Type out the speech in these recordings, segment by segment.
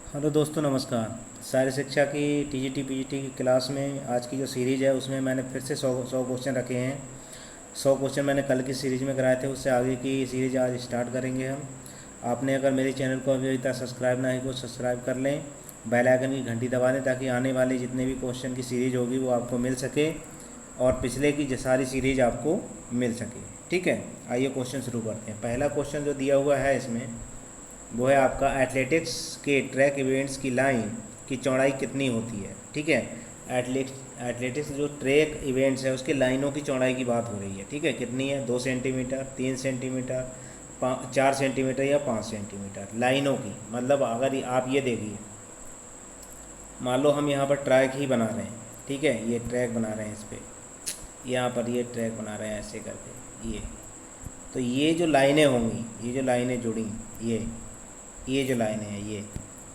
Hello दोस्तों, नमस्कार। शारीरिक शिक्षा की टीजीटी पीजीटी की क्लास में आज की जो सीरीज़ है उसमें मैंने फिर से सौ क्वेश्चन रखे हैं। 100 क्वेश्चन मैंने कल की सीरीज़ में कराए थे, उससे आगे की सीरीज़ आज स्टार्ट करेंगे हम। आपने अगर मेरे चैनल को अभी तक सब्सक्राइब ना की तो सब्सक्राइब कर लें, बेल आइकन की घंटी दबा दें ताकि आने वाले जितने भी क्वेश्चन की सीरीज़ होगी वो आपको मिल सके और पिछले की सारी सीरीज़ आपको मिल सके। ठीक है, आइए क्वेश्चन शुरू करते हैं। पहला क्वेश्चन जो दिया हुआ है इसमें वो है आपका एथलेटिक्स के ट्रैक इवेंट्स की लाइन की चौड़ाई कितनी होती है। ठीक है, एथलेटिक्स जो ट्रैक इवेंट्स है उसके लाइनों की चौड़ाई की बात हो रही है। ठीक है, कितनी है? 2 सेंटीमीटर, 3 सेंटीमीटर, 4 सेंटीमीटर या 5 सेंटीमीटर लाइनों की। मतलब अगर आप ये देखिए, मान लो हम यहाँ पर ट्रैक ही बना रहे हैं। ठीक है, ये ट्रैक बना रहे हैं, इस पर यहाँ पर ये ट्रैक बना रहे हैं ऐसे करके। ये तो ये जो लाइनें होंगी, ये जो लाइनें जुड़ी, ये जो लाइनें हैं ये,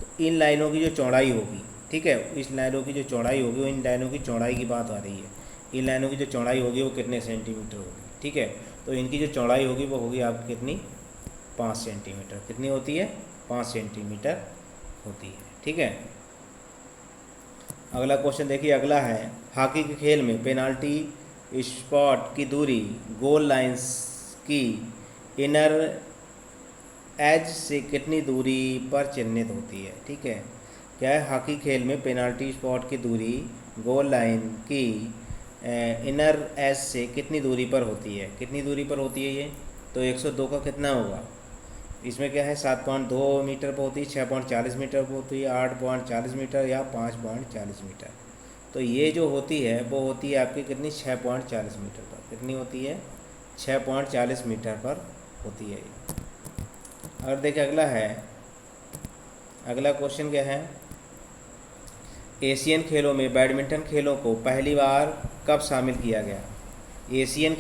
तो इन लाइनों की जो चौड़ाई होगी, ठीक है, इस लाइनों की जो चौड़ाई होगी वो इन लाइनों की चौड़ाई की बात आ रही है। इन लाइनों की जो चौड़ाई होगी वो कितने सेंटीमीटर होगी। ठीक है, तो इनकी जो चौड़ाई होगी वो होगी आपकी कितनी? 5 सेंटीमीटर। कितनी होती है? 5 सेंटीमीटर होती है। ठीक है, अगला क्वेश्चन देखिए। अगला है हॉकी के खेल में पेनाल्टी स्पॉट की दूरी गोल लाइंस की इनर एज से कितनी दूरी पर चिन्हित होती है। ठीक है, क्या है? हॉकी खेल में पेनाल्टी स्पॉट की दूरी गोल लाइन की इनर एज से कितनी दूरी पर होती है। कितनी दूरी पर होती है ये? तो 102 का कितना होगा? इसमें क्या है? 7.2 मीटर पर होती है, 6.40 मीटर पर होती है, 8.40 मीटर या 5.40 मीटर। तो ये जो होती है वो होती है आपकी कितनी? 6.40 मीटर पर। कितनी होती है? 6.40 मीटर पर होती है ये। और देखिए अगला है, अगला क्वेश्चन क्या है? एशियन खेलों में बैडमिंटन खेलों को पहली बार कब शामिल किया गया? एशियन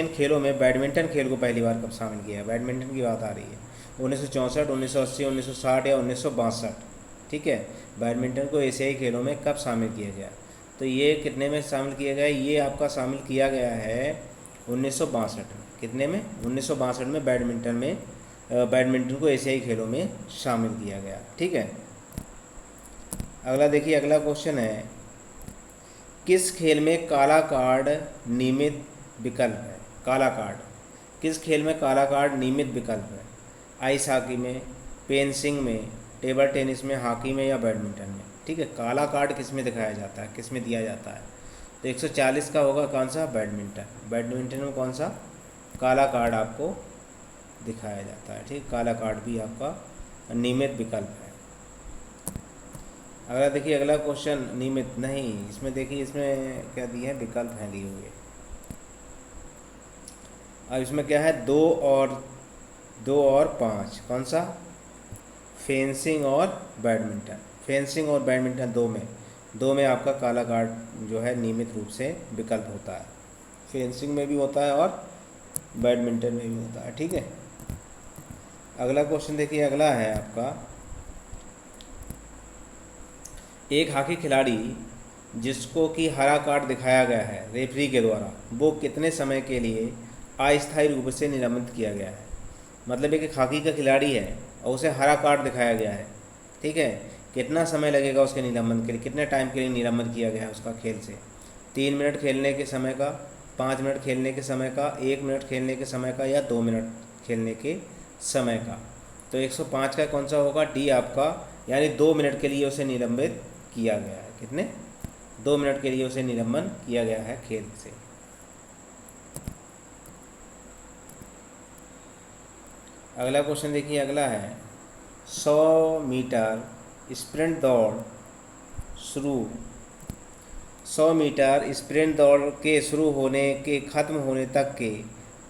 खेलों में बैडमिंटन खेल को पहली बार कब शामिल किया? बैडमिंटन की बात आ रही है। 1964, 1980, 1960 या 1962। ठीक है, बैडमिंटन को एशियाई खेलों में कब शामिल किया गया? तो ये कितने में शामिल किया गया? ये आपका शामिल किया गया है 1962 में। कितने में? 1962 में बैडमिंटन को एशियाई खेलों में शामिल किया गया। ठीक है, अगला देखिए। अगला क्वेश्चन है किस खेल में काला कार्ड नियमित विकल्प है? काला कार्ड किस खेल में काला कार्ड नियमित विकल्प है? आइस हॉकी में, फेंसिंग में, टेबल टेनिस में, हॉकी में या बैडमिंटन में? ठीक है, काला कार्ड किस में दिखाया जाता है, किस में दिया जाता है? तो 140 का होगा कौन सा? बैडमिंटन। बैडमिंटन में कौन सा काला कार्ड आपको दिखाया जाता है? ठीक, काला कार्ड भी आपका नियमित विकल्प है। अगला देखिए। अगला क्वेश्चन नियमित नहीं, इसमें देखिए इसमें क्या दिए हैं? विकल्प हैं दिए हुए। अब इसमें क्या है? 2 और 5। कौन सा? फेंसिंग और बैडमिंटन। फेंसिंग और बैडमिंटन दो में आपका काला कार्ड जो है नियमित रूप से विकल्प होता है। फेंसिंग में भी होता है और बैडमिंटन में भी होता है। ठीक है, अगला क्वेश्चन देखिए। अगला है आपका, एक हॉकी खिलाड़ी जिसको कि हरा कार्ड दिखाया गया है रेफरी के द्वारा, वो कितने समय के लिए अस्थायी रूप से निलंबित किया गया है? मतलब एक हॉकी का खिलाड़ी है और उसे हरा कार्ड दिखाया गया है। ठीक है, कितना समय लगेगा उसके निलंबन के लिए? कितने टाइम के लिए निलंबन किया गया है उसका खेल से? 3 मिनट खेलने के समय का, 5 मिनट खेलने के समय का, 1 मिनट खेलने के समय का या 2 मिनट खेलने के समय का? तो 105 का कौन सा होगा? डी आपका, यानी 2 मिनट के लिए उसे निलंबित किया गया है। कितने? 2 मिनट के लिए उसे निलंबन किया गया है खेल से। अगला क्वेश्चन देखिए। अगला है 100 मीटर स्प्रिंट दौड़ शुरू 100 मीटर स्प्रिंट दौड़ के शुरू होने के खत्म होने तक के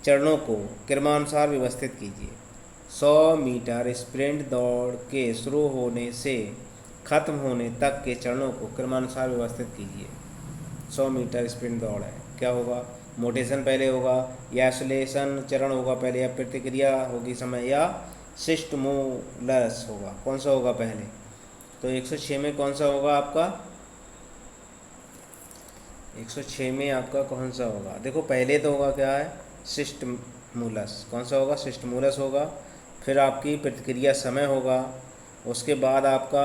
चरणों को क्रमानुसार व्यवस्थित कीजिए। 100 मीटर स्प्रिंट दौड़ के शुरू होने से खत्म होने तक के चरणों को क्रमानुसार व्यवस्थित कीजिए। 100 मीटर स्प्रिंट दौड़ है, क्या होगा? मोटेशन पहले होगा या आइसोलेशन चरण होगा पहले, या प्रतिक्रिया होगी समय, या सिस्टमूलस होगा? कौन सा होगा पहले? तो 106 में कौन सा होगा आपका? 106 में आपका कौन सा होगा? देखो पहले तो होगा क्या है? सिस्टमूलस। कौन सा होगा? सिस्टमूलस होगा। फिर आपकी प्रतिक्रिया समय होगा, उसके बाद आपका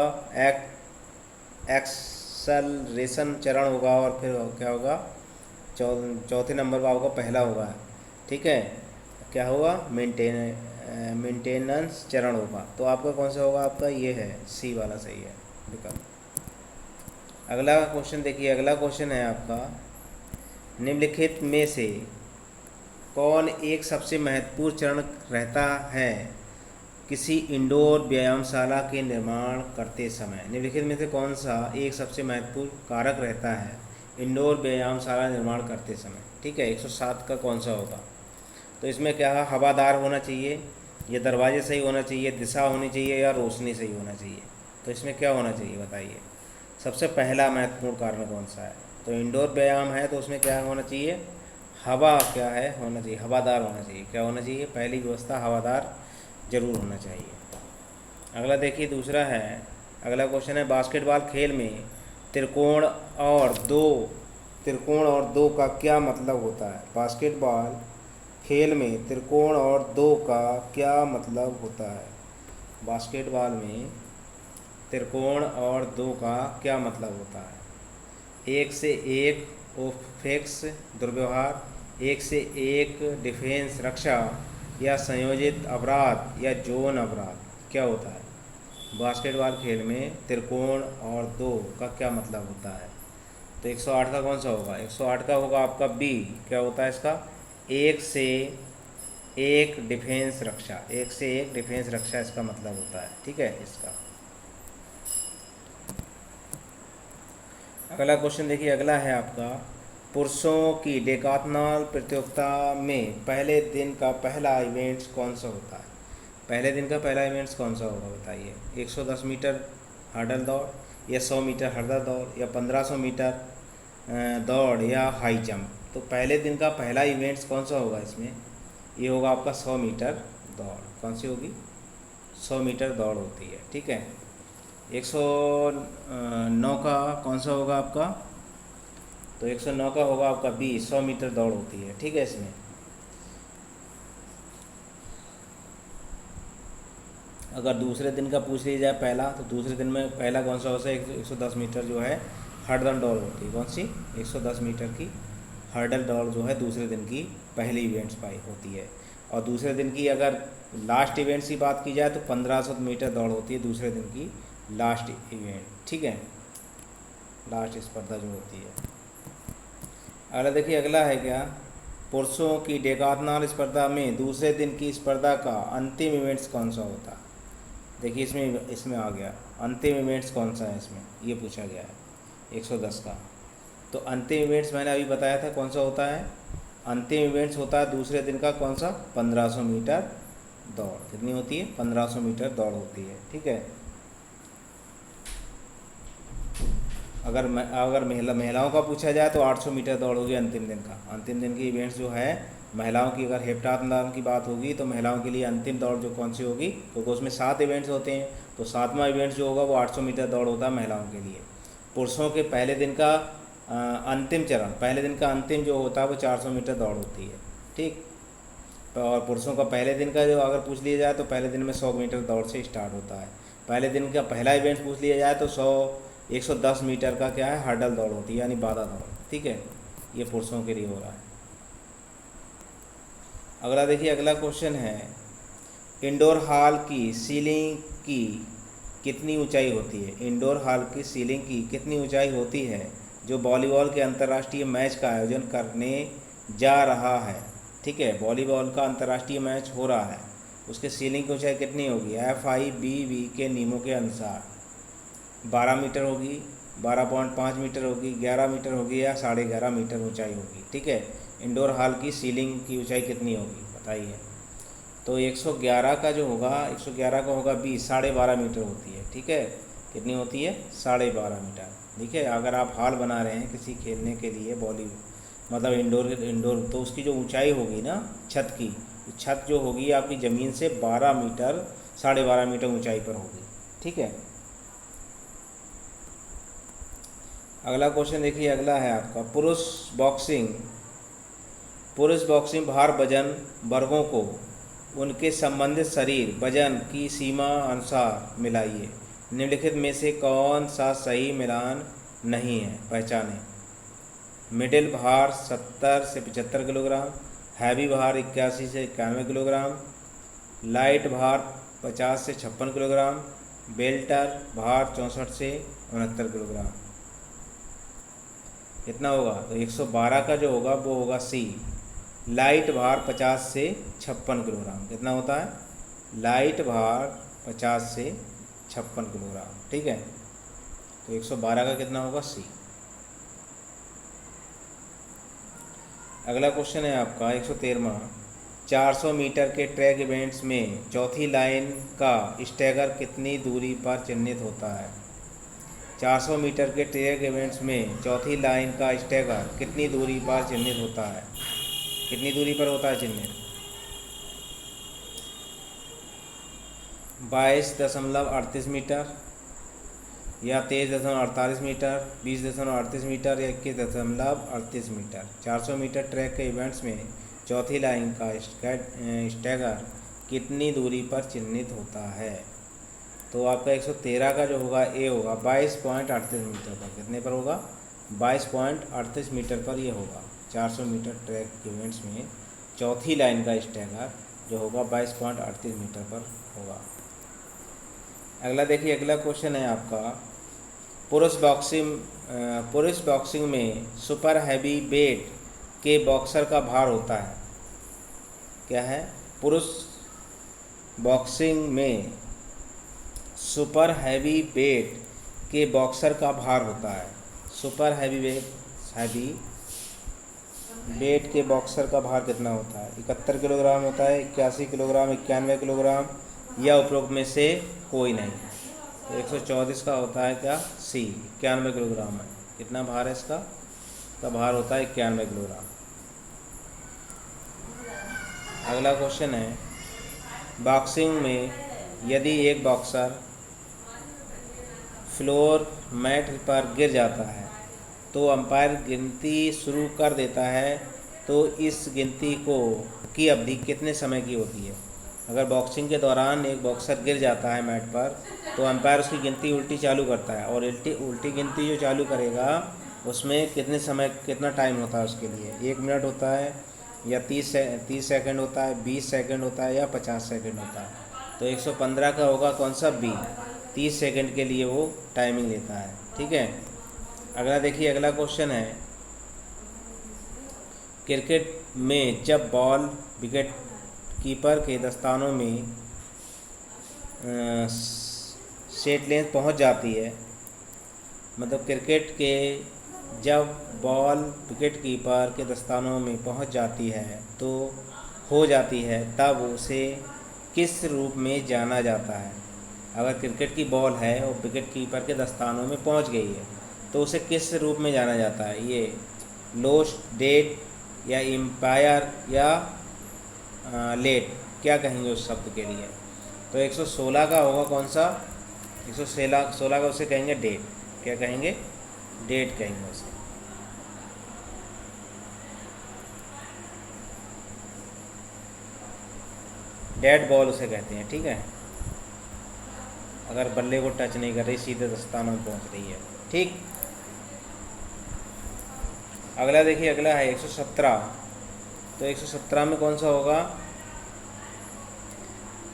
एक्सलरेशन चरण होगा, और फिर क्या होगा, चौथे नंबर पर आपका पहला होगा, ठीक है, क्या होगा, मेंटेनेंस चरण होगा। तो आपका कौन सा होगा, आपका ये है, सी वाला सही है विकल्प। अगला क्वेश्चन देखिए, अगला क्वेश्चन है आपका, निम्नलिखित में से कौन एक सबसे महत्वपूर्ण चरण रहता है किसी इंडोर व्यायामशाला के निर्माण करते समय? निम्नलिखित में से कौन सा एक सबसे महत्वपूर्ण कारक रहता है इंडोर व्यायामशाला निर्माण करते समय? ठीक है, 107 का कौन सा होगा? तो इसमें क्या है, हवादार होना चाहिए, या दरवाजे सही होना चाहिए, दिशा होनी चाहिए, या रोशनी सही होना चाहिए? तो इसमें क्या होना चाहिए बताइए, सबसे पहला महत्वपूर्ण कारण कौन सा है? तो इंडोर व्यायाम है तो उसमें क्या होना चाहिए, हवा क्या है होना चाहिए, हवादार होना चाहिए। क्या होना चाहिए, पहली व्यवस्था हवादार जरूर होना चाहिए। अगला देखिए, दूसरा है, अगला क्वेश्चन है, बास्केटबॉल खेल में त्रिकोण और दो का क्या मतलब होता है? बास्केटबॉल खेल में त्रिकोण और दो का क्या मतलब होता है? बास्केटबॉल में त्रिकोण और दो का क्या मतलब होता है? एक से एक ओफेंस दुर्व्यवहार, एक से एक डिफेंस रक्षा, या संयोजित अपराध, या जोन अपराध, क्या होता है? बास्केटबॉल खेल में त्रिकोण और दो का क्या मतलब होता है? तो 108 का कौन सा होगा? 108 का होगा आपका बी, क्या होता है इसका, एक से एक डिफेंस रक्षा, एक से एक डिफेंस रक्षा इसका मतलब होता है, ठीक है इसका। अगला क्वेश्चन देखिए, अगला है आपका, पुरुषों की डेकाथलॉन प्रतियोगिता में पहले दिन का पहला इवेंट्स कौन सा होता है? पहले दिन का पहला इवेंट्स कौन सा होगा बताइए? 110 मीटर हर्डल दौड़, या 100 मीटर हर्डल दौड़, या 1500 मीटर दौड़, या हाई जंप? तो पहले दिन का पहला इवेंट्स कौन सा होगा इसमें? ये होगा आपका 100 मीटर दौड़। कौन सी होगी? 100 मीटर दौड़ होती है, ठीक है। 109 का कौन सा होगा आपका? तो 109 का होगा आपका बी, 100 मीटर दौड़ होती है, ठीक है। इसमें अगर दूसरे दिन का पूछ लिया जाए पहला, तो दूसरे दिन में पहला कौन सा होता है? 110 मीटर जो है हर्डल दौड़ होती है। कौन सी? 110 मीटर की हर्डल दौड़ जो है दूसरे दिन की पहली इवेंट्स पाई होती है। और दूसरे दिन की अगर लास्ट इवेंट्स की बात की जाए तो 1500 मीटर दौड़ होती है दूसरे दिन की लास्ट इवेंट, ठीक है, लास्ट स्पर्धा जो होती है। अगला देखिए, अगला है क्या, पुरुषों की डेकाथलॉन स्पर्धा में दूसरे दिन की स्पर्धा का अंतिम इवेंट्स कौन सा होता है? देखिए इसमें आ गया अंतिम इवेंट्स कौन सा है, इसमें ये पूछा गया है 110 का। तो अंतिम इवेंट्स मैंने अभी बताया था कौन सा होता है। अंतिम इवेंट्स होता है दूसरे दिन का कौन सा? 1500 मीटर दौड़। कितनी होती है? 1500 मीटर दौड़ होती है, ठीक है। अगर महिलाओं का पूछा जाए तो 800 मीटर दौड़ होगी अंतिम दिन का। अंतिम दिन की इवेंट्स जो है महिलाओं की, अगर हेप्टाथलॉन की बात होगी तो महिलाओं के लिए अंतिम दौड़ जो कौन सी होगी, क्योंकि उसमें 7 इवेंट्स होते हैं, तो 7वां इवेंट्स जो होगा वो 800 मीटर दौड़ होता है महिलाओं के लिए। पुरुषों के पहले दिन का अंतिम चरण, पहले दिन का अंतिम जो होता है वो 400 मीटर दौड़ होती है, ठीक। और पुरुषों का पहले दिन का जो अगर पूछ लिया जाए तो पहले दिन में 100 मीटर दौड़ से स्टार्ट होता है। पहले दिन का पहला इवेंट पूछ लिया जाए तो 110 मीटर का क्या है? हर्डल दौड़ होती है, यानी बाधा दौड़, ठीक है। ये पुरुषों के लिए हो रहा है। अगला देखिए, अगला क्वेश्चन है, इंडोर हॉल की सीलिंग की कितनी ऊंचाई होती है? इंडोर हॉल की सीलिंग की कितनी ऊंचाई होती है जो वॉलीबॉल के अंतर्राष्ट्रीय मैच का आयोजन करने जा रहा है, ठीक है। वॉलीबॉल का अंतर्राष्ट्रीय मैच हो रहा है, उसके सीलिंग की ऊंचाई कितनी होगी? FIBB के नियमों के अनुसार 12 मीटर होगी, 12.5 मीटर होगी, 11 मीटर होगी, या 11.5 मीटर ऊंचाई होगी, ठीक है। इंडोर हॉल की सीलिंग की ऊंचाई कितनी होगी बताइए? तो 111 का जो होगा, 111 का होगा 20, 12.5 मीटर होती है, ठीक है। कितनी होती है? 12.5 मीटर। देखिए, अगर आप हॉल बना रहे हैं किसी खेलने के लिए मतलब इंडोर, तो उसकी जो ऊंचाई होगी ना छत की, छत जो होगी आपकी ज़मीन से 12 मीटर, 12.5 मीटर ऊंचाई पर होगी, ठीक है। अगला क्वेश्चन देखिए, अगला है आपका, पुरुष बॉक्सिंग भार वजन वर्गों को उनके संबंधित शरीर वजन की सीमा अनुसार मिलाइए। निम्नलिखित में से कौन सा सही मिलान नहीं है, पहचानें। मिडिल भार 70 से 75 किलोग्राम, हैवी भार 81 से 91 किलोग्राम, लाइट भार 50 से 56 किलोग्राम, बेल्टर भार 64 से 69 किलोग्राम। कितना होगा? तो 112 का जो होगा वो होगा सी। लाइट भार 50 से 56 किलोग्राम। कितना होता है? लाइट भार 50 से 56 किलोग्राम। ठीक है, तो 112 का कितना होगा? सी। अगला क्वेश्चन है आपका 113वां। 400 मीटर के ट्रैक इवेंट्स में चौथी लाइन का स्टैगर कितनी दूरी पर चिह्नित होता है? 400 मीटर के ट्रैक इवेंट्स में चौथी लाइन का स्टैगर कितनी दूरी पर चिह्नित होता है? कितनी दूरी पर होता है चिह्नित? 22.38 मीटर या 23.48 मीटर, 20.38 मीटर या 21.38 मीटर। 400 मीटर ट्रैक के इवेंट्स में चौथी लाइन का स्टैगर कितनी दूरी पर चिह्नित होता है? तो आपका 113 का जो होगा ए होगा 22.38 मीटर पर। कितने पर होगा? 22.38 मीटर पर ये होगा। 400 मीटर ट्रैक इवेंट्स में चौथी लाइन का स्टैगर जो होगा 22.38 मीटर पर होगा। अगला देखिए, अगला क्वेश्चन है आपका पुरुष बॉक्सिंग में सुपर हैवी वेट के बॉक्सर का भार होता है। क्या है? पुरुष बॉक्सिंग में सुपर हैवी वेट के बॉक्सर का भार होता है। सुपर हैवी वेट के बॉक्सर का भार कितना होता है? 71 किलोग्राम होता है, 81 किलोग्राम, 91 किलोग्राम या उपरोक्त में से कोई नहीं। तो 134 का होता है क्या? सी, 91 किलोग्राम है। कितना भार है इसका? इसका भार होता है 91 किलोग्राम। अगला क्वेश्चन है बॉक्सिंग में यदि एक बॉक्सर फ्लोर मैट पर गिर जाता है तो अंपायर गिनती शुरू कर देता है, तो इस गिनती की अवधि कितने समय की होती है? अगर बॉक्सिंग के दौरान एक बॉक्सर गिर जाता है मैट पर तो अंपायर उसकी गिनती उल्टी चालू करता है, और उल्टी गिनती जो चालू करेगा उसमें कितना टाइम होता है उसके लिए? 1 मिनट होता है या 30 सेकंड होता है, 20 सेकंड होता है या 50 सेकंड होता है? तो 115 का होगा कौन सा? बी, 30 सेकंड के लिए वो टाइमिंग लेता है। ठीक है, अगला देखिए, अगला क्वेश्चन है क्रिकेट में जब बॉल विकेट कीपर के दस्तानों में सेट लेंथ पहुंच जाती है, मतलब क्रिकेट के जब बॉल विकेट कीपर के दस्तानों में पहुंच जाती है तो हो जाती है, तब उसे किस रूप में जाना जाता है? अगर क्रिकेट की बॉल है और विकेट कीपर के दस्तानों में पहुंच गई है तो उसे किस रूप में जाना जाता है? ये लोस्ट, डेड या एम्पायर या लेट, क्या कहेंगे उस शब्द के लिए? तो 116 का होगा कौन सा? 116 का उसे कहेंगे डेट। क्या कहेंगे? डेट कहेंगे उसे। डेड बॉल उसे कहते हैं। ठीक है, अगर बल्ले को टच नहीं कर रही, सीधे दस्तानों में पहुंच रही है। ठीक, अगला देखिए, अगला है 117। तो 117 में कौन सा होगा?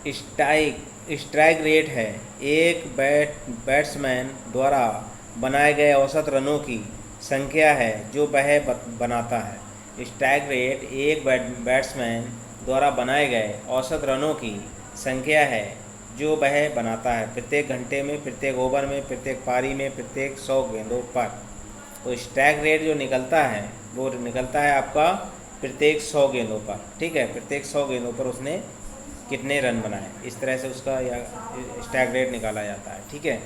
स्ट्राइक रेट है एक बैट्समैन द्वारा बनाए गए औसत रनों की संख्या है जो वह बनाता है। स्ट्राइक रेट एक बैट्समैन द्वारा बनाए गए औसत रनों की संख्या है जो वह बनाता है प्रत्येक घंटे में, प्रत्येक ओवर में, प्रत्येक पारी में, प्रत्येक 100 गेंदों पर। तो स्ट्राइक रेट जो निकलता है वो निकलता है आपका प्रत्येक 100 गेंदों पर। ठीक है, प्रत्येक 100 गेंदों पर उसने कितने रन बनाए, इस तरह से उसका या स्ट्राइक रेट निकाला जाता है। ठीक है,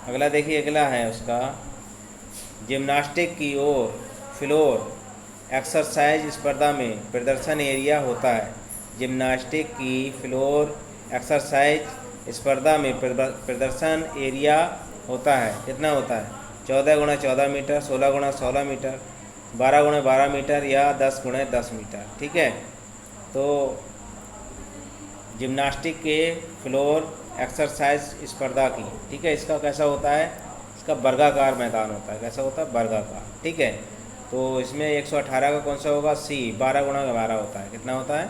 अगला देखिए, अगला है उसका जिम्नास्टिक की ओर फ्लोर एक्सरसाइज स्पर्धा में प्रदर्शन एरिया होता है। जिम्नास्टिक की फ्लोर एक्सरसाइज स्पर्धा में प्रदर्शन एरिया होता है। कितना होता है? 14x14 metre, 16x16 metre, 12x12 metre या 10x10 मीटर। ठीक है, तो जिम्नास्टिक के फ्लोर एक्सरसाइज स्पर्धा की, ठीक है। इसका कैसा होता है, इसका वर्गाकार मैदान होता है। कैसा होता है, वर्गाकार, ठीक है। तो इसमें 118 का कौन सा होगा, सी, 12 गुणा 12 होता है। कितना होता है,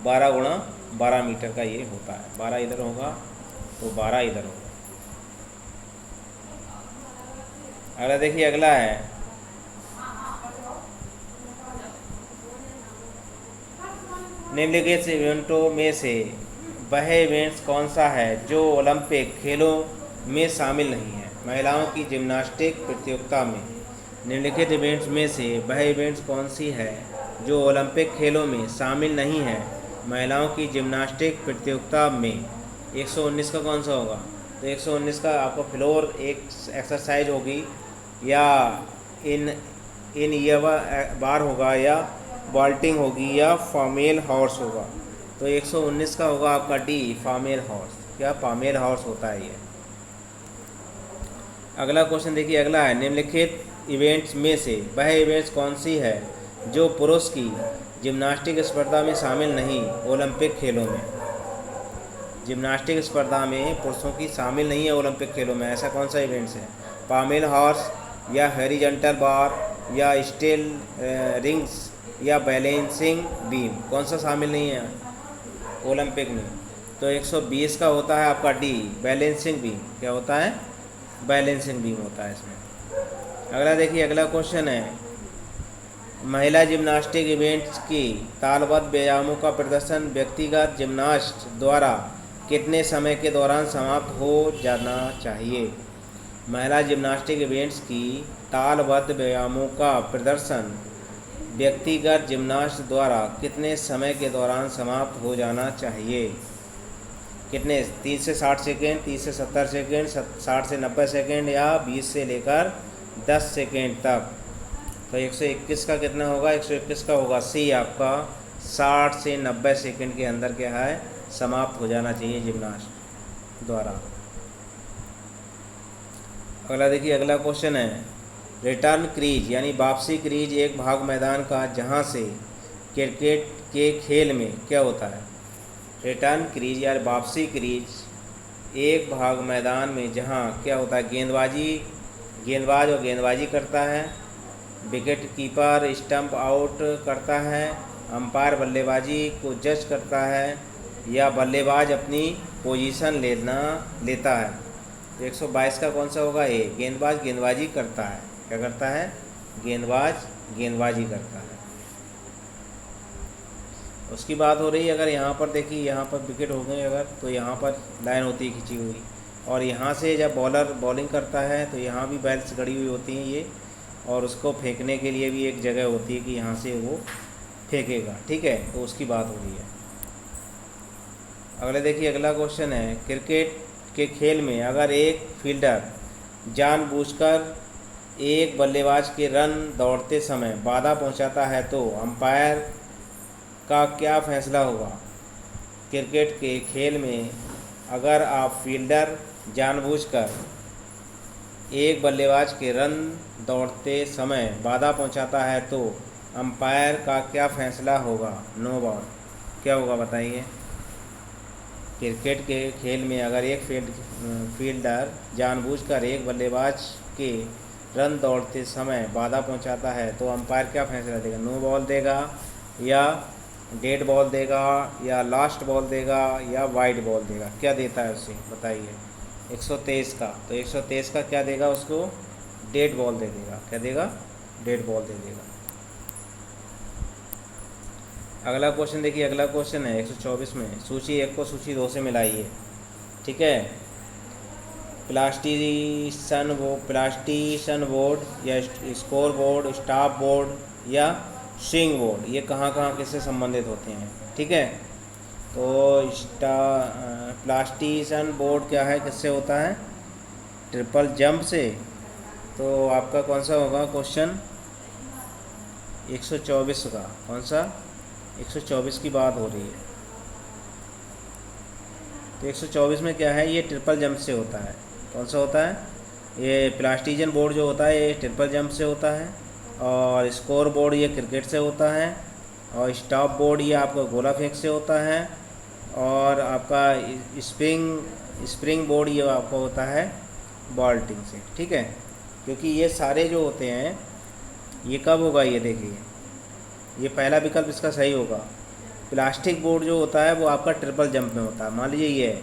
12 गुणा 12 मीटर का ये होता है। 12 इधर होगा तो 12 इधर होगा। अगला देखिए, अगला है निम्नलिखित इवेंटों में से वह इवेंट्स कौन सा है जो ओलंपिक खेलों में शामिल नहीं है। महिलाओं की जिम्नास्टिक प्रतियोगिता में निम्नलिखित इवेंट्स में से वह इवेंट्स कौन सी है जो ओलंपिक खेलों में शामिल नहीं है। महिलाओं की जिम्नास्टिक प्रतियोगिता में 119 का कौन सा होगा, तो 119 का आपका फ्लोर एक एक्सरसाइज होगी, या इन इन ये बार होगा, या वॉल्टिंग होगी, या फॉर्मेल हॉर्स होगा। तो 119 का होगा आपका डी, फॉर्मेल हॉर्स। क्या फॉर्मेल हॉर्स होता है ये। अगला क्वेश्चन देखिए, अगला है निम्नलिखित इवेंट्स में से वह इवेंट्स कौन सी है जो पुरुष की जिम्नास्टिक स्पर्धा में शामिल नहीं ओलंपिक खेलों में। जिम्नास्टिक स्पर्धा में पुरुषों की शामिल नहीं है ओलंपिक खेलों में, ऐसा कौन सा इवेंट्स है। फॉर्मेल हॉर्स, या हॉरिजॉन्टल बार, या स्टील रिंग्स, या बैलेंसिंग बीम, कौन सा शामिल नहीं है ओलंपिक में। तो 120 का होता है आपका डी, बैलेंसिंग बीम। क्या होता है, बैलेंसिंग बीम होता है इसमें। अगला देखिए, अगला क्वेश्चन है महिला जिम्नास्टिक इवेंट्स की तालबद्ध व्यायामों का प्रदर्शन व्यक्तिगत जिम्नास्ट द्वारा कितने समय के दौरान समाप्त हो जाना चाहिए। महिला जिम्नास्टिक इवेंट्स की तालबद्ध व्यायामों का प्रदर्शन व्यक्तिगत जिम्नास्ट द्वारा कितने समय के दौरान समाप्त हो जाना चाहिए। कितने, 30 से 60 सेकेंड, 30 से 70 सेकेंड, 60 से 90 सेकेंड, या 20 से लेकर 10 सेकेंड तक। तो 121 का कितना होगा, 121 का होगा सी आपका, 60 से 90 सेकेंड के अंदर क्या है, समाप्त हो जाना चाहिए जिम्नास्ट द्वारा। अगला देखिए, अगला क्वेश्चन है रिटर्न क्रीज यानी वापसी क्रीज एक भाग मैदान का जहां से क्रिकेट के खेल में क्या होता है। रिटर्न क्रीज या वापसी क्रीज एक भाग मैदान में जहां क्या होता है, गेंदबाज और गेंदबाजी करता है, विकेट कीपर स्टंप आउट करता है, अंपायर बल्लेबाजी को जज करता है, या बल्लेबाज अपनी पोजीशन लेता है। तो 122 का कौन सा होगा, ए, गेंदबाज गेंदबाजी करता है। क्या करता है, गेंदबाज गेंदबाजी करता है। उसकी बात हो रही है, अगर यहाँ पर देखिए, यहाँ पर विकेट हो गए अगर, तो यहाँ पर लाइन होती है खिंची हुई, और यहाँ से जब बॉलर बॉलिंग करता है तो यहाँ भी बैल्स गड़ी हुई होती हैं ये, और उसको फेंकने के लिए भी एक जगह होती है कि यहाँ से वो फेंकेगा, ठीक है। तो उसकी बात हो रही है। अगले देखिए, अगला क्वेश्चन है क्रिकेट के खेल में अगर एक फील्डर जानबूझकर एक बल्लेबाज के रन दौड़ते समय बाधा पहुंचाता है तो अंपायर का क्या फैसला होगा। क्रिकेट के खेल में अगर आप फील्डर जानबूझकर एक बल्लेबाज के रन दौड़ते समय बाधा पहुंचाता है तो अंपायर का क्या फैसला होगा, नो बॉल। क्या होगा बताइए। क्रिकेट के खेल में अगर एक फील्डर जानबूझकर एक बल्लेबाज के रन दौड़ते समय बाधा पहुंचाता है तो अंपायर क्या फैसला देगा, नो बॉल देगा, या डेड बॉल देगा, या लास्ट बॉल देगा, या वाइड बॉल देगा। क्या देता है उसे बताइए। 123 का, तो 123 का क्या देगा उसको, डेड बॉल दे देगा। क्या देगा, डेड बॉल दे देगा। अगला क्वेश्चन देखिए, अगला क्वेश्चन है 124 में सूची 1 को सूची 2 से मिलाइए, ठीक है। प्लास्टिशन बोर्ड या स्कोर बोर्ड, स्टॉप बोर्ड या स्विंग बोर्ड, ये कहाँ कहाँ किससे संबंधित होते हैं, ठीक है। तो प्लास्टिशन बोर्ड क्या है, किससे होता है, ट्रिपल जंप से। तो आपका कौन सा होगा क्वेश्चन 124 का, कौन सा 124 की बात हो रही है। तो 124 में क्या है, ये ट्रिपल जंप से होता है। कौन सा होता है, ये प्लास्टिजन बोर्ड जो होता है ये ट्रिपल जंप से होता है, और स्कोर बोर्ड ये क्रिकेट से होता है, और स्टॉप बोर्ड ये आपका गोला फेंक से होता है, और आपका स्प्रिंग स्प्रिंग बोर्ड ये आपका होता है बाल्टिंग से, ठीक है। क्योंकि ये सारे जो होते हैं ये कब होगा, ये देखिए, ये पहला विकल्प इसका सही होगा। प्लास्टिक बोर्ड जो होता है वो आपका ट्रिपल जंप में होता है। मान लीजिए ये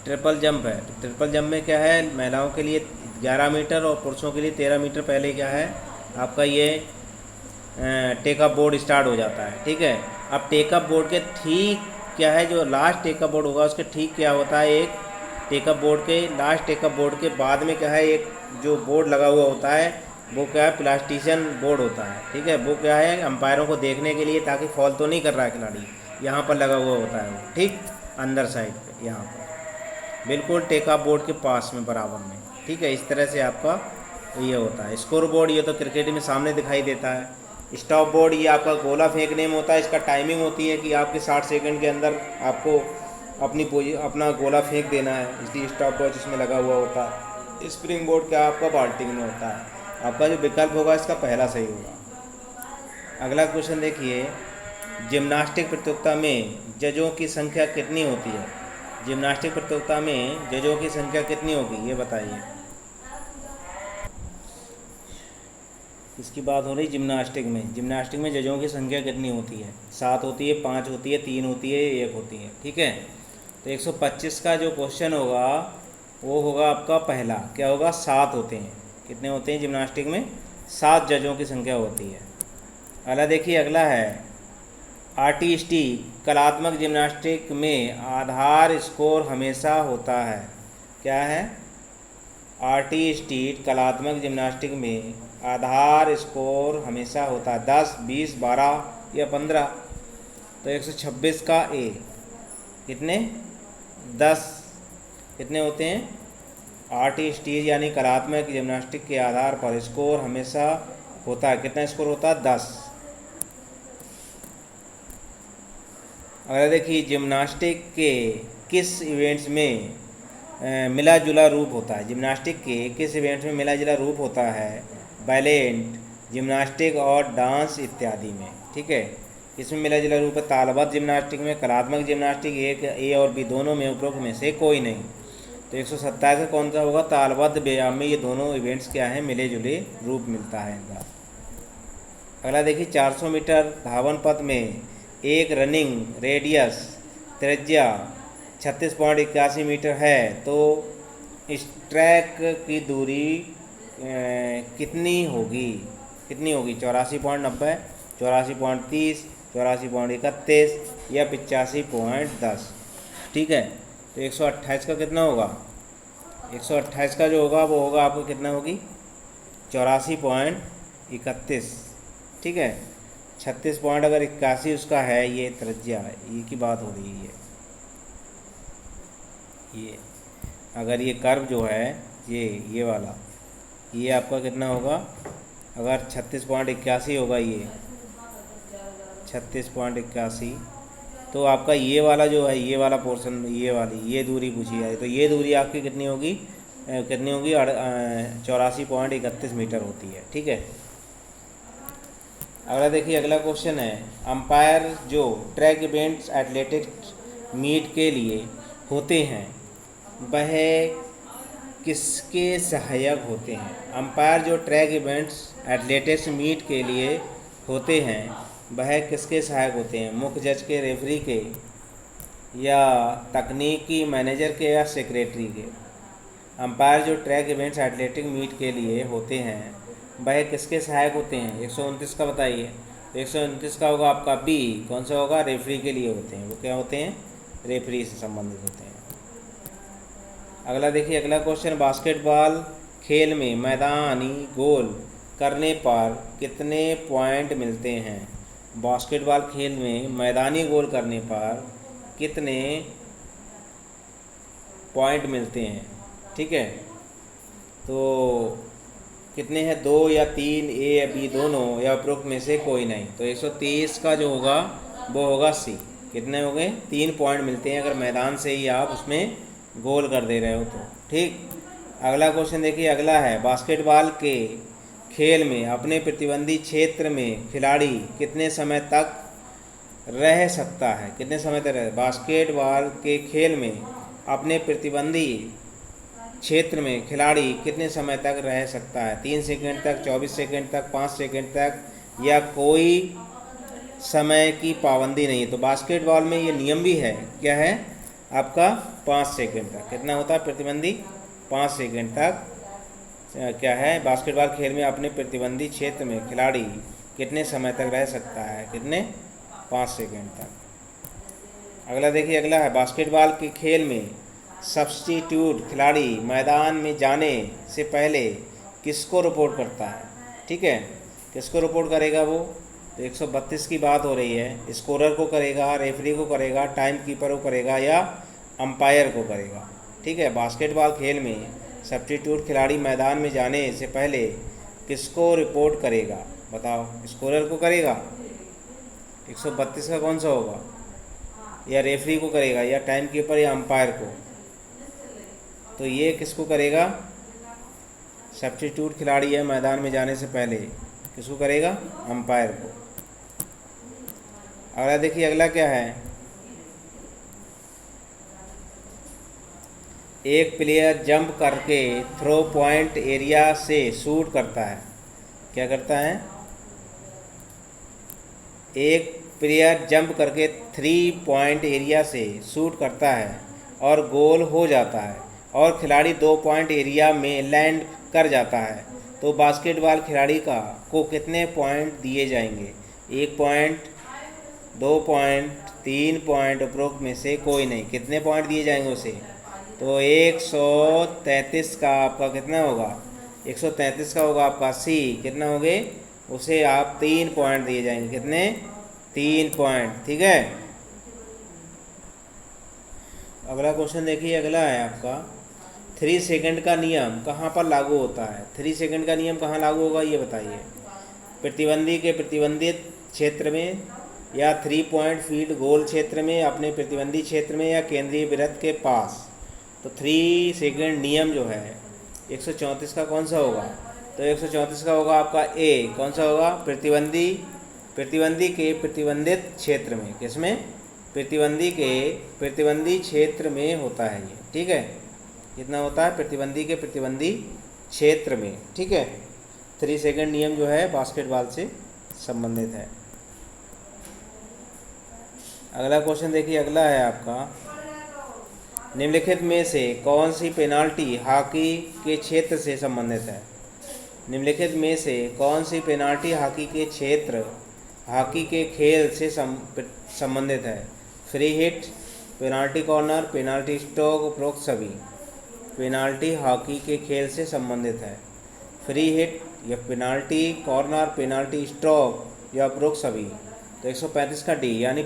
ट्रिपल जंप है, तो ट्रिपल जंप में क्या है, महिलाओं के लिए 11 मीटर और पुरुषों के लिए 13 मीटर पहले क्या है आपका ये टेकअप बोर्ड स्टार्ट हो जाता है, ठीक है। अब टेकअप बोर्ड के ठीक क्या है, जो लास्ट टेकअप बोर्ड होगा उसके ठीक क्या होता है, एक टेकअप बोर्ड के लास्ट टेकअप बोर्ड के बाद में क्या है, एक जो बोर्ड लगा हुआ होता है वो क्या है, प्लास्टिशियन बोर्ड होता है, ठीक है। वो क्या है, अंपायरों को देखने के लिए, ताकि फॉल तो नहीं कर रहा है खिलाड़ी, यहाँ पर लगा हुआ होता है वो, ठीक, अंदर साइड पे, यहाँ पर बिल्कुल टेकअप बोर्ड के पास में बराबर में, ठीक है। इस तरह से आपका ये होता है। स्कोर बोर्ड ये तो क्रिकेट में सामने दिखाई देता है। स्टॉप बोर्ड ये आपका गोला फेंकने में होता है, इसका टाइमिंग होती है कि आपके 60 सेकंड के अंदर आपको अपना गोला फेंक देना है, इसलिए स्टॉप वॉच इसमें लगा हुआ होता है। स्प्रिंग बोर्ड क्या आपका बाल्टिंग में होता है। आपका जो विकल्प होगा इसका पहला सही होगा। अगला क्वेश्चन देखिए, जिम्नास्टिक प्रतियोगिता में जजों की संख्या कितनी होती है। जिम्नास्टिक प्रतियोगिता में जजों की संख्या कितनी होगी, ये बताइए। इसकी बात हो रही जिम्नास्टिक में। जिम्नास्टिक में जजों की संख्या कितनी होती है, 7 होती है, 5 होती है, 3 होती है, 1 होती है, ठीक है। तो 125 का जो क्वेश्चन होगा वो होगा आपका पहला, क्या होगा, 7 होते हैं। कितने होते हैं जिम्नास्टिक में, 7 जजों की संख्या होती है। अगला देखिए, अगला है आर्टिस्टिक कलात्मक जिम्नास्टिक में आधार स्कोर हमेशा होता है। क्या है, आर्टिस्टिक कलात्मक जिम्नास्टिक में आधार स्कोर हमेशा होता है 10, 20, 12 या 15। तो 126 का ए कितने, 10 कितने होते हैं, आर्टिस्टिक यानी कलात्मक जिम्नास्टिक के आधार पर स्कोर हमेशा होता है। कितना स्कोर होता है, 10। अगर देखिए, जिम्नास्टिक के किस इवेंट्स में मिला जुला रूप होता है। जिम्नास्टिक के किस इवेंट्स में मिला जुला रूप होता है, बैलेंट, जिम्नास्टिक और डांस इत्यादि में, ठीक है। इसमें मिला जुला रूप है तालबद्ध जिम्नास्टिक में, कलात्मक जिम्नास्टिक, एक ए और बी दोनों में उपरोक्त में से कोई नहीं। तो 127 का कौन सा होगा, तालबद्ध व्यायाम में ये दोनों इवेंट्स क्या हैं, मिले जुले रूप मिलता है इनका। अगला देखिए, 400 मीटर धावन पथ में एक रनिंग रेडियस त्रिज्या 36.81 मीटर है, तो इस ट्रैक की दूरी कितनी होगी, 84.90, 84.30, 84.31 या 85.10, ठीक है। तो 128 का कितना होगा, 128 का जो होगा वो होगा आपको कितना होगी, 84.31, ठीक है। 36 पॉइंट अगर 81 उसका है, ये त्रिज्या है, ये की बात हो रही है। ये अगर ये कर्व जो है ये वाला, ये आपका कितना होगा, अगर 36.81 होगा, ये 36.81, तो आपका ये वाला जो है, ये वाला पोर्शन, ये दूरी पूछी जाए, तो ये दूरी आपकी कितनी होगी, 84.31 मीटर होती है, ठीक है। अगला देखिए, अगला क्वेश्चन है, अंपायर जो ट्रैक इवेंट्स एथलेटिक्स मीट के लिए होते हैं वह किसके सहायक होते हैं। अंपायर जो ट्रैक इवेंट्स एथलेटिक्स मीट के लिए होते हैं वह किसके सहायक होते हैं, मुख्य जज के, रेफरी के, या तकनीकी मैनेजर के, या सेक्रेटरी के। अंपायर जो ट्रैक इवेंट्स एथलेटिक मीट के लिए होते हैं वह किसके सहायक होते हैं, 129 का बताइए। तो 129 का होगा आपका बी, कौन सा होगा, रेफरी के लिए होते हैं। वो क्या होते हैं, रेफरी से संबंधित होते हैं। अगला देखिए, अगला क्वेश्चन, बास्केटबॉल खेल में मैदानी गोल करने पर कितने पॉइंट मिलते हैं। बास्केटबॉल खेल में मैदानी गोल करने पर कितने पॉइंट मिलते हैं, ठीक है। तो कितने हैं, 2 या 3, ए या बी दोनों, या उपरोक्त में से कोई नहीं। तो 123 का जो होगा वो होगा सी। कितने हो गए, 3 पॉइंट मिलते हैं अगर मैदान से ही आप उसमें गोल कर दे रहे हो तो, ठीक। अगला क्वेश्चन देखिए, अगला है, बास्केटबॉल के खेल में अपने प्रतिबंधित क्षेत्र में खिलाड़ी कितने समय तक रह सकता है, कितने समय तक रह, बास्केटबॉल के खेल में अपने प्रतिबंधी क्षेत्र में खिलाड़ी कितने समय तक रह सकता है? 3 सेकंड तक, 24 सेकंड तक, 5 सेकंड तक, या कोई समय की पाबंदी नहीं है। तो बास्केटबॉल में ये नियम भी है, क्या है आपका, 5 सेकंड तक। कितना होता है प्रतिबंधी? 5 सेकंड तक क्या है, बास्केटबॉल खेल में अपने प्रतिबंधी क्षेत्र में खिलाड़ी कितने समय तक रह सकता है? कितने? 5 सेकंड तक। अगला देखिए, अगला है बास्केटबॉल के खेल में सब्स्टिट्यूट खिलाड़ी मैदान में जाने से पहले किसको रिपोर्ट करता है? ठीक है, किसको रिपोर्ट करेगा वो? तो 132 की बात हो रही है। स्कोरर को करेगा, रेफरी को करेगा, टाइम कीपर को करेगा, या अंपायर को करेगा? ठीक है, बास्केटबॉल खेल में सब्स्टिट्यूट खिलाड़ी मैदान में जाने से पहले किसको रिपोर्ट करेगा? बताओ, स्कोरर को करेगा? 132 का कौन सा होगा? या रेफरी को करेगा, या टाइम कीपर, या अंपायर को? तो ये किसको करेगा? सब्स्टिट्यूट खिलाड़ी है मैदान में जाने से पहले, किसको करेगा? अंपायर को। अगला देखिए, अगला क्या है, एक प्लेयर जंप करके थ्रो पॉइंट एरिया से शूट करता है। क्या करता है? एक प्लेयर जंप करके 3 पॉइंट एरिया से शूट करता है और गोल हो जाता है, और खिलाड़ी 2 पॉइंट एरिया में लैंड कर जाता है, तो बास्केटबॉल खिलाड़ी को कितने पॉइंट दिए जाएंगे? 1 पॉइंट, 2 पॉइंट, 3 पॉइंट, उपरोक्त में से कोई नहीं। कितने पॉइंट दिए जाएंगे उसे? तो 133 का आपका कितना होगा? 133 का होगा आपका सी। कितना हो गए? उसे आप 3 पॉइंट दिए जाएंगे। कितने? 3 पॉइंट। ठीक है, अगला क्वेश्चन देखिए, अगला है आपका 3 सेकंड का नियम कहाँ पर लागू होता है? 3 सेकंड का नियम कहाँ लागू होगा ये बताइए। प्रतिबंधी के प्रतिबंधित क्षेत्र में, या 3 पॉइंट फील्ड गोल क्षेत्र में, अपने प्रतिबंधी क्षेत्र में, या केंद्रीय वृत्त के पास? तो 3 सेकंड नियम जो है 134 का कौन सा होगा? तो 134 का होगा आपका ए। कौन सा होगा? प्रतिबंधी के प्रतिबंधित क्षेत्र में। किसमें? प्रतिबंधी के प्रतिबंधी क्षेत्र में होता है ये। ठीक है, कितना होता है? प्रतिबंधी के प्रतिबंधी क्षेत्र में। ठीक है, 3 सेकंड नियम जो है बास्केटबॉल से संबंधित है। अगला क्वेश्चन देखिए, अगला है आपका निम्नलिखित में से कौन सी पेनाल्टी हॉकी के क्षेत्र से संबंधित है? निम्नलिखित में से कौन सी पेनाल्टी हॉकी के क्षेत्र, हॉकी के खेल से संबंधित है? Free hit, penalty corner, penalty stroke, उपरोक्त सभी। पेनाल्टी हॉकी के खेल से संबंधित है। फ्री हिट, या पेनाल्टी कॉर्नर, पेनाल्टी स्ट्रोक, या उपरोक्त सभी। तो 135 का डी, यानी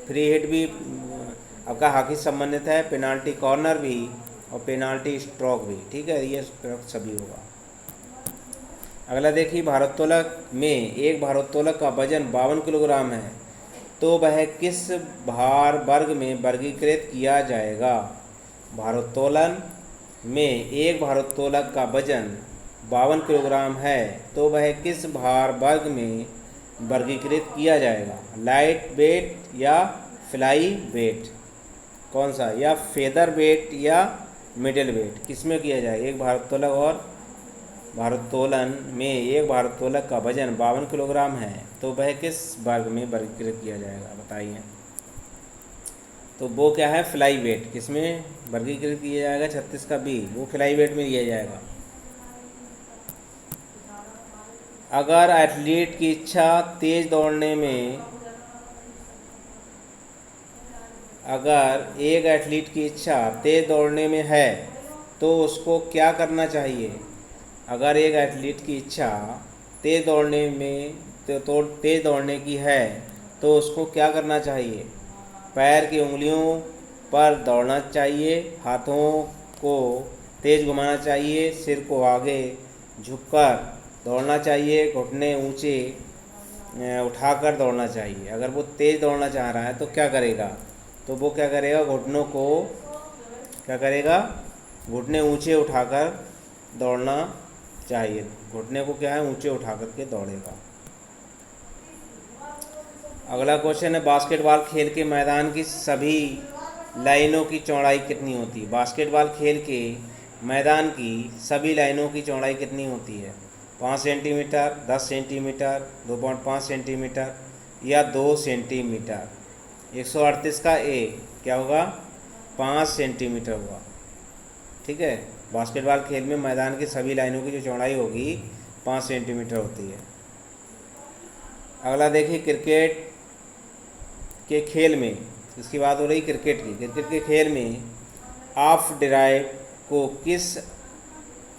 फ्री हिट भी आपका हॉकी से संबंधित है, पेनाल्टी कॉर्नर भी, और पेनाल्टी स्ट्रोक भी। ठीक है, ये सभी होगा। अगला देखिए, भारोत्तोलक में एक भारोत्तोलक का वजन 52 किलोग्राम है, तो वह किस भार वर्ग में वर्गीकृत किया जाएगा? भारोत्तोलन में एक भारोत्तोलक का वजन 52 किलोग्राम है, तो वह किस भार वर्ग में वर्गीकृत किया जाएगा? लाइट वेट या फ्लाई वेट? कौन सा? या फेदर वेट या मिडिल वेट? किस में किया जाएगा? एक भारोत्तोलक और भारोत्तोलन में एक भारोत्तोलक का वजन 52 किलोग्राम है, तो वह किस वर्ग में वर्गीकृत किया जाएगा? बताइए। तो वो क्या है? Flyweight. किस में वर्गीकृत किया जाएगा? 36 का बी, वो फ्लाई वेट में लिया जाएगा। अगर एथलीट की इच्छा तेज दौड़ने में, अगर एक एथलीट की इच्छा तेज दौड़ने में है, तो उसको क्या करना चाहिए? अगर एक एथलीट की इच्छा तेज दौड़ने में तो तेज दौड़ने की है, तो उसको क्या करना चाहिए? पैर की उंगलियों पर दौड़ना चाहिए, हाथों को तेज घुमाना चाहिए, सिर को आगे झुककर दौड़ना चाहिए, घुटने ऊंचे उठाकर दौड़ना चाहिए। अगर वो तेज़ दौड़ना चाह रहा है तो क्या करेगा? तो वो क्या करेगा? घुटनों को क्या करेगा? घुटने ऊंचे उठाकर दौड़ना चाहिए। घुटने को क्या है? ऊंचे उठा करके दौड़ेगा। अगला क्वेश्चन है बास्केटबॉल खेल के मैदान की सभी लाइनों की चौड़ाई कितनी होती है। बास्केटबॉल खेल के मैदान की सभी लाइनों की चौड़ाई कितनी होती है। 5 सेंटीमीटर, 10 सेंटीमीटर, 2.5 सेंटीमीटर या 2 सेंटीमीटर। 138 का ए क्या होगा, 5 सेंटीमीटर होगा। ठीक है, बास्केटबॉल खेल में मैदान की सभी लाइनों की जो चौड़ाई होगी 5 सेंटीमीटर होती है। अगला देखिए क्रिकेट के खेल में, इसकी बात हो रही क्रिकेट की। क्रिकेट के खेल में ऑफ ड्राइव को किस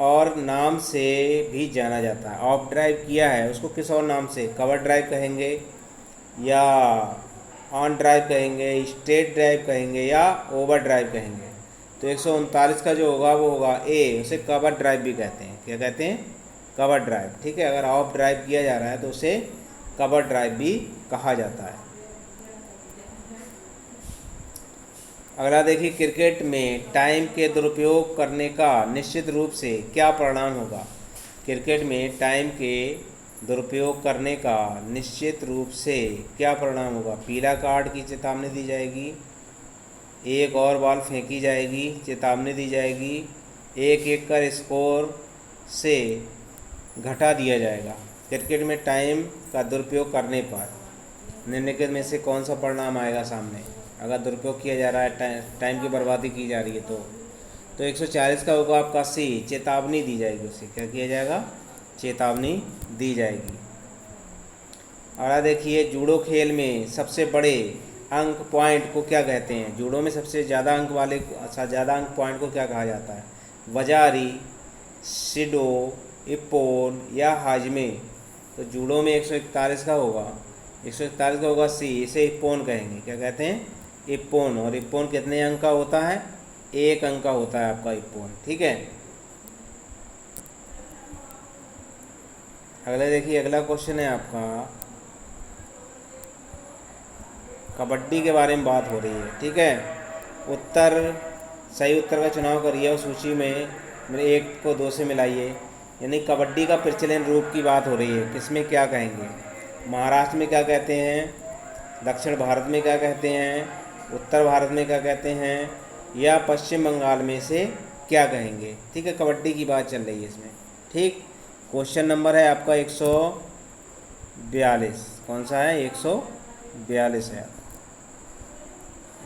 और नाम से भी जाना जाता है। ऑफ ड्राइव किया है उसको किस और नाम से, कवर ड्राइव कहेंगे या ऑन ड्राइव कहेंगे, स्ट्रेट ड्राइव कहेंगे या ओवर ड्राइव कहेंगे। तो 139 का जो होगा वो होगा ए, उसे कवर ड्राइव भी कहते हैं। क्या कहते हैं, कवर ड्राइव। ठीक है, अगर ऑफ ड्राइव किया जा रहा है तो उसे कवर ड्राइव भी कहा जाता है। अगला देखिए क्रिकेट में टाइम के दुरुपयोग करने का निश्चित रूप से क्या परिणाम होगा। क्रिकेट में टाइम के दुरुपयोग करने का निश्चित रूप से क्या परिणाम होगा। पीला कार्ड की चेतावनी दी जाएगी, एक और बॉल फेंकी जाएगी, चेतावनी दी जाएगी, एक कर स्कोर से घटा दिया जाएगा। क्रिकेट में टाइम का दुरुपयोग करने पर निम्नलिखित में से कौन सा परिणाम आएगा सामने, अगर दुरुपयोग किया जा रहा है, टाइम की बर्बादी की जा रही है तो 140 का होगा आपका सी, चेतावनी दी जाएगी उसे। क्या किया जाएगा, चेतावनी दी जाएगी। और देखिए जूडो खेल में सबसे बड़े अंक पॉइंट को क्या कहते हैं। जूडो में सबसे ज़्यादा अंक वाले, ज़्यादा अंक पॉइंट को क्या कहा जाता है। वजारी, शिडो, इप्पोन या हाजमे। तो जूडो में 141 का होगा, 141 का होगा सी, इसे इप्पोन कहेंगे। क्या कहते हैं, इप्पोन। और इप्पोन कितने अंक का होता है, 1 अंक का होता है आपका इप्पोन। ठीक है, अगला देखिए अगला क्वेश्चन है आपका कबड्डी के बारे में बात हो रही है। ठीक है, सही उत्तर का चुनाव करिए और सूची में मेरे 1 को 2 से मिलाइए। यानी कबड्डी का प्रचलन रूप की बात हो रही है, किसमें क्या कहेंगे। महाराष्ट्र में क्या कहते हैं, दक्षिण भारत में क्या कहते हैं, उत्तर भारत में क्या कहते हैं या पश्चिम बंगाल में से क्या कहेंगे। ठीक है, कबड्डी की बात चल रही है इसमें। ठीक, क्वेश्चन नंबर है आपका 142। कौन सा है, 142 है।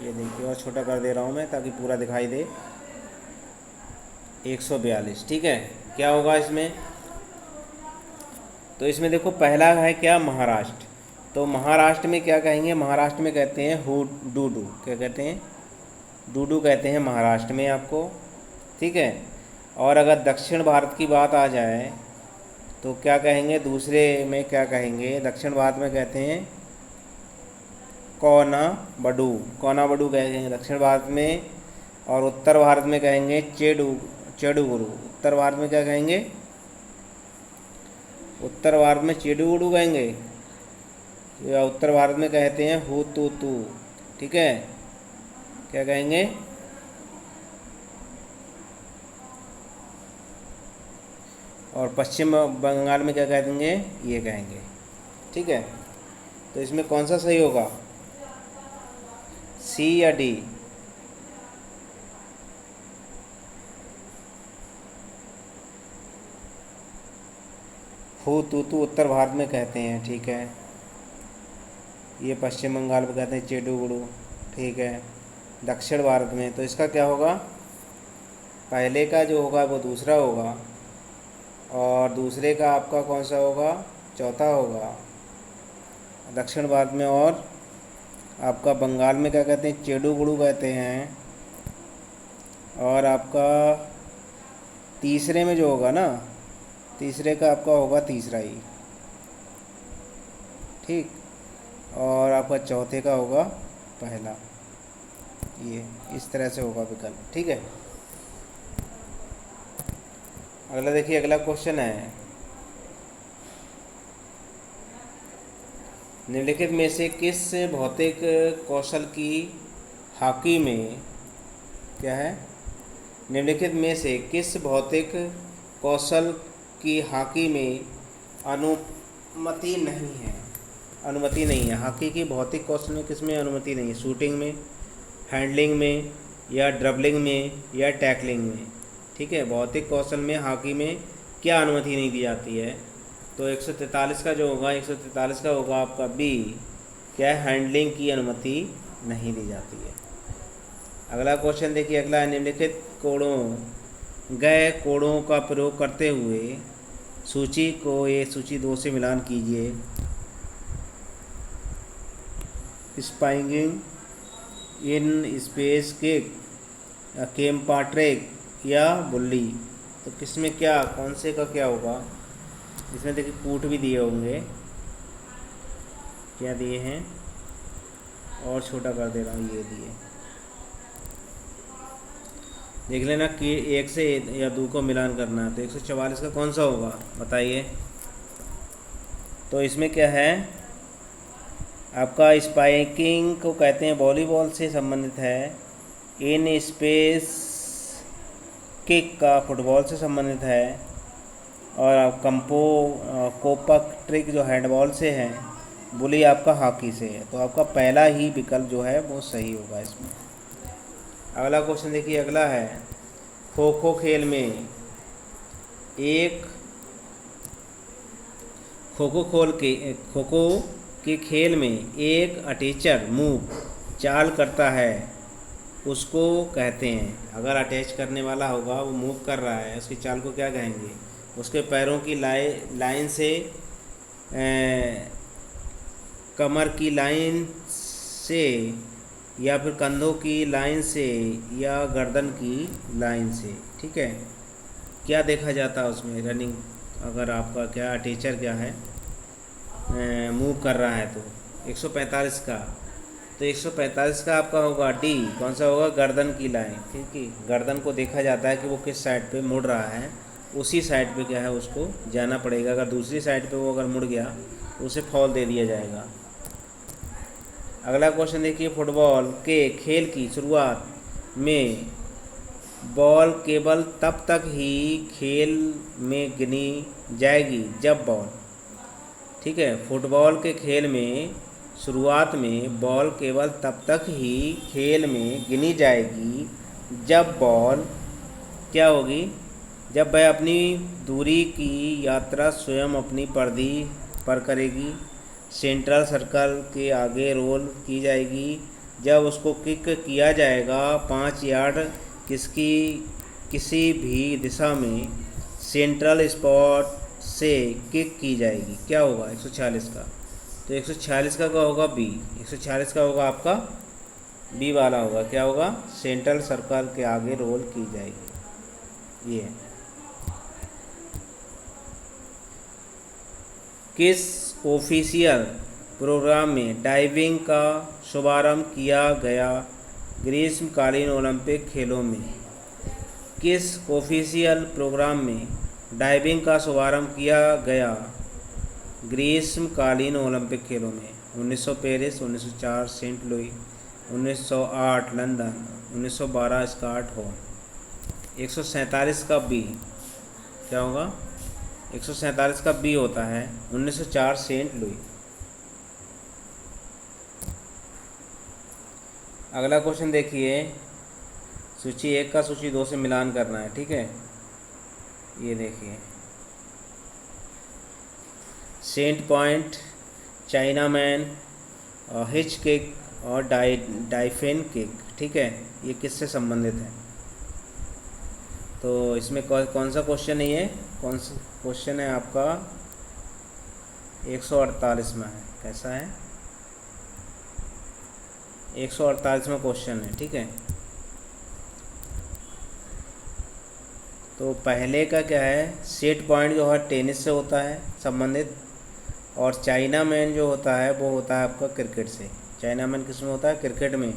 ये देखिए और छोटा कर दे रहा हूँ मैं ताकि पूरा दिखाई दे। 142। ठीक है, क्या होगा इसमें, तो इसमें देखो पहला है क्या, महाराष्ट्र। तो महाराष्ट्र में क्या कहेंगे, महाराष्ट्र में कहते हैं डूडू। क्या कहते हैं, डूडू कहते हैं महाराष्ट्र में आपको। ठीक है, और अगर दक्षिण भारत की बात आ जाए तो क्या कहेंगे, दूसरे में क्या कहेंगे, दक्षिण भारत में कहते हैं कोना बडू। कोना बडू कहेंगे दक्षिण भारत में। और उत्तर भारत में कहेंगे चेडूगुरु। उत्तर भारत में क्या कहेंगे, उत्तर भारत में चेडूगुरु कहेंगे या उत्तर भारत में कहते हैं हु तू तू। ठीक है, क्या कहेंगे, और पश्चिम बंगाल में क्या कह देंगे, ये कहेंगे। ठीक है, तो इसमें कौन सा सही होगा, सी या डी। हु तू तू उत्तर भारत में कहते हैं। ठीक है, ये पश्चिम बंगाल में कहते हैं चेडूगुड़ू। ठीक है, दक्षिण भारत में, तो इसका क्या होगा, पहले का जो होगा वो दूसरा होगा और दूसरे का आपका कौन सा होगा, चौथा होगा दक्षिण भारत में। और आपका बंगाल में क्या कहते हैं, चेडूगुड़ू कहते हैं। और आपका तीसरे में जो होगा ना, तीसरे का आपका होगा तीसरा ही। ठीक, और आपका चौथे का होगा पहला। ये इस तरह से होगा विकल्प। ठीक है, अगला देखिए अगला क्वेश्चन है, निम्नलिखित में से किस भौतिक कौशल की हॉकी में, क्या है, निम्नलिखित में से किस भौतिक कौशल की हॉकी में अनुमति नहीं है। अनुमति नहीं है। हॉकी की भौतिक कौशल में किस में अनुमति नहीं है? शूटिंग में, हैंडलिंग में, या ड्रिबलिंग में, या टैकलिंग में। ठीक है, भौतिक कौशल में हॉकी में क्या अनुमति नहीं दी जाती है? तो 143 का जो होगा, 143 का होगा आपका बी, क्या है? हैंडलिंग की अनुमति नहीं दी जाती है। अगला क्वेश्चन देखिए, अगला है निम्नलिखित कोड़ों का प्रयोग करते हुए सूची को ये सूची 2 से मिलान कीजिए। स्पाइंगिंग, इन स्पेस किक, केम्पा ट्रेक, या बुल्ली। तो किसमें क्या, कौन से का क्या होगा? इसमें देखिए कूट भी दिए होंगे, क्या दिए हैं, और छोटा कर दे रहा हूँ, ये दिए। देख लेना कि 1 से या 2 को मिलान करना है। तो 144 का कौन सा होगा बताइए? तो इसमें क्या है आपका, स्पाइकिंग को कहते हैं वॉलीबॉल से संबंधित है। इन स्पेस किक का फुटबॉल से संबंधित है। और आप कोपक ट्रिक जो हैंडबॉल से है। बुली आपका हॉकी से है। तो आपका पहला ही विकल्प जो है वो सही होगा इसमें। अगला क्वेश्चन देखिए, अगला है खो खो खेल में एक खो खो के खेल में एक अटैचर मूव चाल करता है, उसको कहते हैं। अगर अटैच करने वाला होगा, वो मूव कर रहा है, उसकी चाल को क्या कहेंगे? उसके पैरों की लाइन से, कमर की लाइन से, या फिर कंधों की लाइन से, या गर्दन की लाइन से। ठीक है, क्या देखा जाता है उसमें? रनिंग, अगर आपका क्या अटैचर क्या है, मूव कर रहा है। तो 145 का, तो 145 का आपका होगा डी। कौन सा होगा? गर्दन की लाइन। ठीक है, गर्दन को देखा जाता है कि वो किस साइड पे मुड़ रहा है, उसी साइड पे क्या है उसको जाना पड़ेगा। अगर दूसरी साइड पे वो अगर मुड़ गया तो उसे फॉल दे दिया जाएगा। अगला क्वेश्चन देखिए, फुटबॉल के खेल की शुरुआत में बॉल केवल तब तक ही खेल में गिनी जाएगी जब बॉल, ठीक है, फुटबॉल के खेल में शुरुआत में बॉल केवल तब तक ही खेल में गिनी जाएगी जब बॉल क्या होगी? जब वह अपनी दूरी की यात्रा स्वयं अपनी परिधि पर करेगी, सेंट्रल सर्कल के आगे रोल की जाएगी, जब उसको किक किया जाएगा 5 यार्ड किसी भी दिशा में सेंट्रल स्पॉट से किक की जाएगी। क्या होगा 146 का? तो 146 का होगा बी। 146 का होगा आपका बी वाला होगा। क्या होगा? सेंट्रल सर्कल के आगे रोल की जाएगी। ये किस ऑफिशियल प्रोग्राम में डाइविंग का शुभारंभ किया गया ग्रीष्मकालीन ओलंपिक खेलों में? किस ऑफिशियल प्रोग्राम में डाइविंग का शुभारंभ किया गया ग्रीष्मकालीन ओलंपिक खेलों में? 1900 Paris, 1904 Saint Louis, 1908 London, 1912 Stockholm. 147 का बी क्या होगा? 147 का बी होता है 1904 सेंट लुई। अगला क्वेश्चन देखिए, सूची 1 का सूची 2 से मिलान करना है। ठीक है, ये देखिए, सेंट point, China man, hitch kick और डाइफिन किक। ठीक है, ये किससे संबंधित है? तो इसमें कौन सा क्वेश्चन है? ये कौन सा क्वेश्चन है आपका? 148 में है। कैसा है? 148वां क्वेश्चन है। ठीक है, तो पहले का क्या है? सेट पॉइंट जो है टेनिस से होता है संबंधित, और चाइना मैन जो होता है वो होता है आपका क्रिकेट से। चाइना मैन किस में होता है? क्रिकेट में।